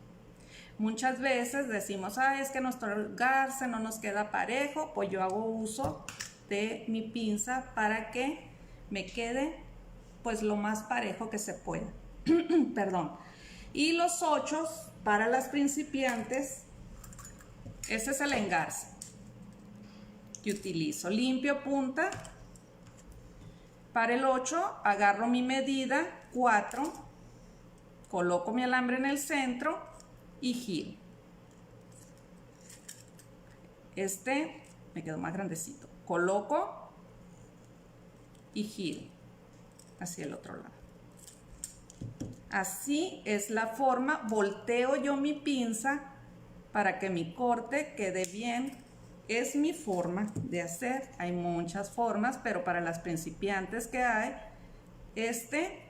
Muchas veces decimos, es que nuestro garce no nos queda parejo, pues yo hago uso de mi pinza para que me quede pues lo más parejo que se pueda. Perdón. Y los ochos para las principiantes, este es el engarce que utilizo. Limpio punta. Para el 8 agarro mi medida 4, coloco mi alambre en el centro y giro. Este me quedó más grandecito. Coloco y giro hacia el otro lado. Así es la forma. Volteo yo mi pinza para que mi corte quede bien. Es mi forma de hacer. Hay muchas formas, pero para las principiantes que hay, este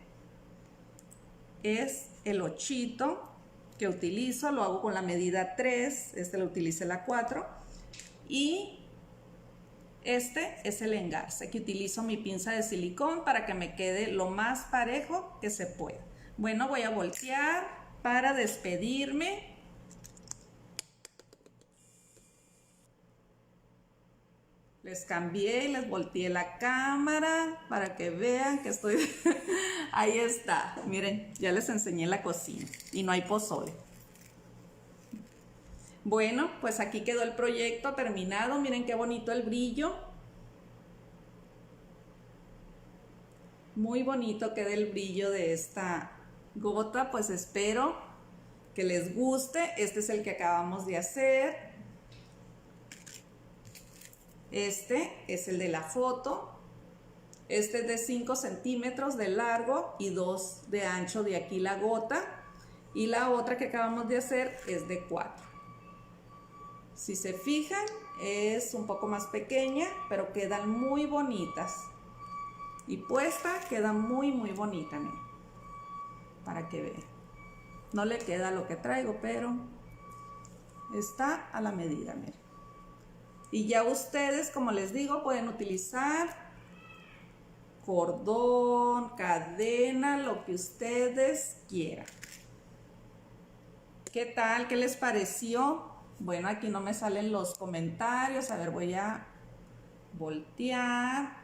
es el ochito que utilizo. Lo hago con la medida 3, este lo utilicé la 4. Y este es el engarce que utilizo mi pinza de silicón para que me quede lo más parejo que se pueda. Bueno, voy a voltear para despedirme. Les cambié y les volteé la cámara para que vean que estoy... Ahí está, miren, ya les enseñé la cocina y no hay pozole. Bueno, pues aquí quedó el proyecto terminado. Miren qué bonito el brillo. Muy bonito queda el brillo de esta gota. Pues espero que les guste. Este es el que acabamos de hacer. Este es el de la foto. Este es de 5 centímetros de largo y 2 de ancho de aquí la gota. Y la otra que acabamos de hacer es de 4. Si se fijan, es un poco más pequeña, pero quedan muy bonitas. Y puesta queda muy bonita, miren. Para que vean. No le queda lo que traigo, pero está a la medida, miren. Y ya ustedes, como les digo, pueden utilizar cordón, cadena, lo que ustedes quieran. ¿Qué tal? ¿Qué les pareció? Bueno, aquí no me salen los comentarios. A ver, voy a voltear.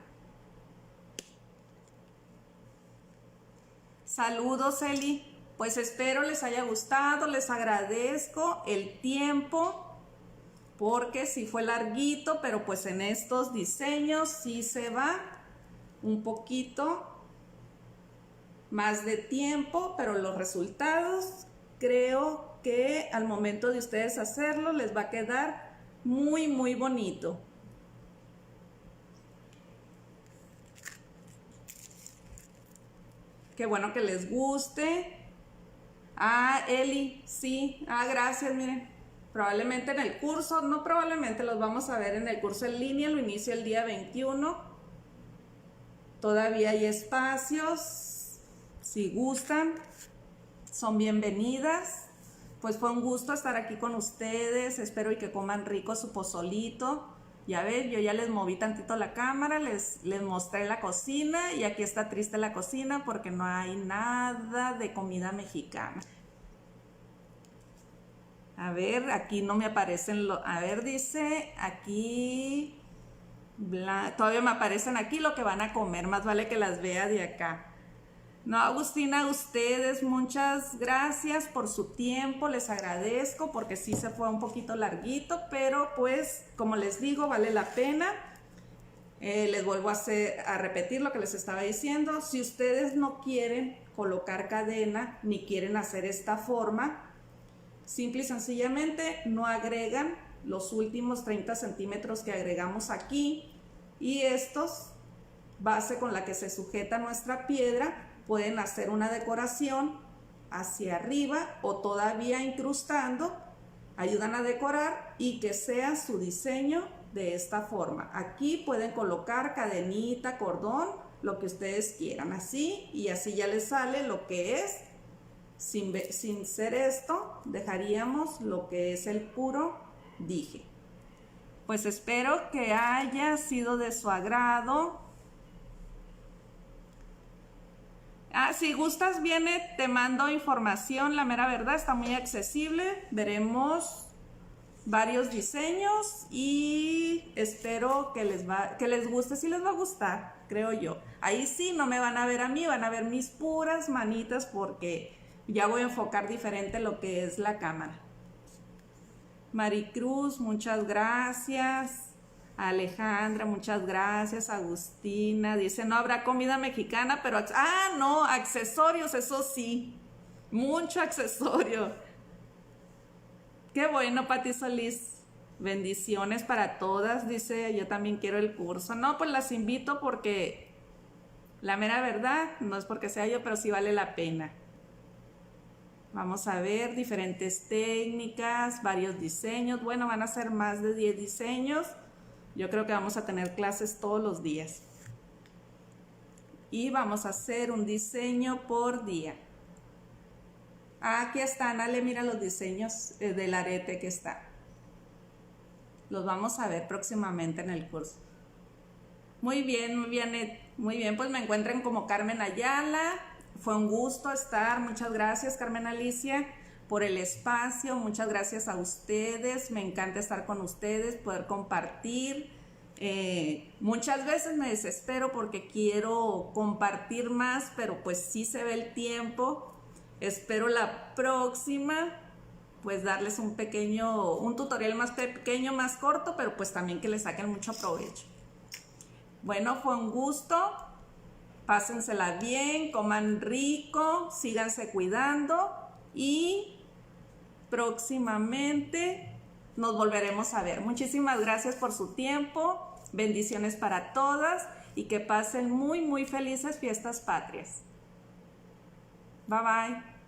Saludos, Eli. Pues espero les haya gustado. Les agradezco el tiempo. Porque sí fue larguito, pero pues en estos diseños sí se va un poquito más de tiempo, pero los resultados creo que al momento de ustedes hacerlo les va a quedar muy bonito. Qué bueno que les guste. Eli, sí, gracias, miren. Probablemente en el curso, no probablemente, los vamos a ver en el curso en línea, lo inicio el día 21. Todavía hay espacios, si gustan, son bienvenidas. Pues fue un gusto estar aquí con ustedes, espero y que coman rico su pozolito. Ya ven, yo ya les moví tantito la cámara, les mostré la cocina y aquí está triste la cocina porque no hay nada de comida mexicana. A ver, aquí no me aparecen a ver, dice aquí, todavía me aparecen aquí lo que van a comer, más vale que las vea de acá. No, Agustina, a ustedes muchas gracias por su tiempo, les agradezco porque sí se fue un poquito larguito, pero pues como les digo, vale la pena. Les vuelvo a repetir lo que les estaba diciendo. Si ustedes no quieren colocar cadena ni quieren hacer esta forma, simple y sencillamente no agregan los últimos 30 centímetros que agregamos aquí y estos, base con la que se sujeta nuestra piedra, pueden hacer una decoración hacia arriba o todavía incrustando, ayudan a decorar y que sea su diseño de esta forma. Aquí pueden colocar cadenita, cordón, lo que ustedes quieran, así y así ya les sale lo que es sin ser esto, dejaríamos lo que es el puro dije. Pues espero que haya sido de su agrado. Si gustas, viene, te mando información, la mera verdad, está muy accesible. Veremos varios diseños y espero que les guste. Sí les va a gustar, creo yo. Ahí sí no me van a ver a mí, van a ver mis puras manitas porque ya voy a enfocar diferente lo que es la cámara. Maricruz, muchas gracias. Alejandra, muchas gracias. Agustina dice, no habrá comida mexicana, pero... no, accesorios, eso sí. Mucho accesorio. Qué bueno, Pati Solís. Bendiciones para todas. Dice, yo también quiero el curso. No, pues las invito porque la mera verdad, no es porque sea yo, pero sí vale la pena. Vamos a ver diferentes técnicas, varios diseños. Bueno, van a ser más de 10 diseños. Yo creo que vamos a tener clases todos los días. Y vamos a hacer un diseño por día. Aquí están, Ale, mira los diseños del arete que está. Los vamos a ver próximamente en el curso. Muy bien, muy bien. Pues me encuentran como Carmen Ayala. Fue un gusto estar. Muchas gracias, Carmen Alicia, por el espacio. Muchas gracias a ustedes. Me encanta estar con ustedes, poder compartir. Muchas veces me desespero porque quiero compartir más, pero pues sí se ve el tiempo. Espero la próxima pues darles un tutorial más pequeño, más corto, pero pues también que le saquen mucho provecho. Bueno, fue un gusto. Pásensela bien, coman rico, síganse cuidando y próximamente nos volveremos a ver. Muchísimas gracias por su tiempo, bendiciones para todas y que pasen muy felices fiestas patrias. Bye bye.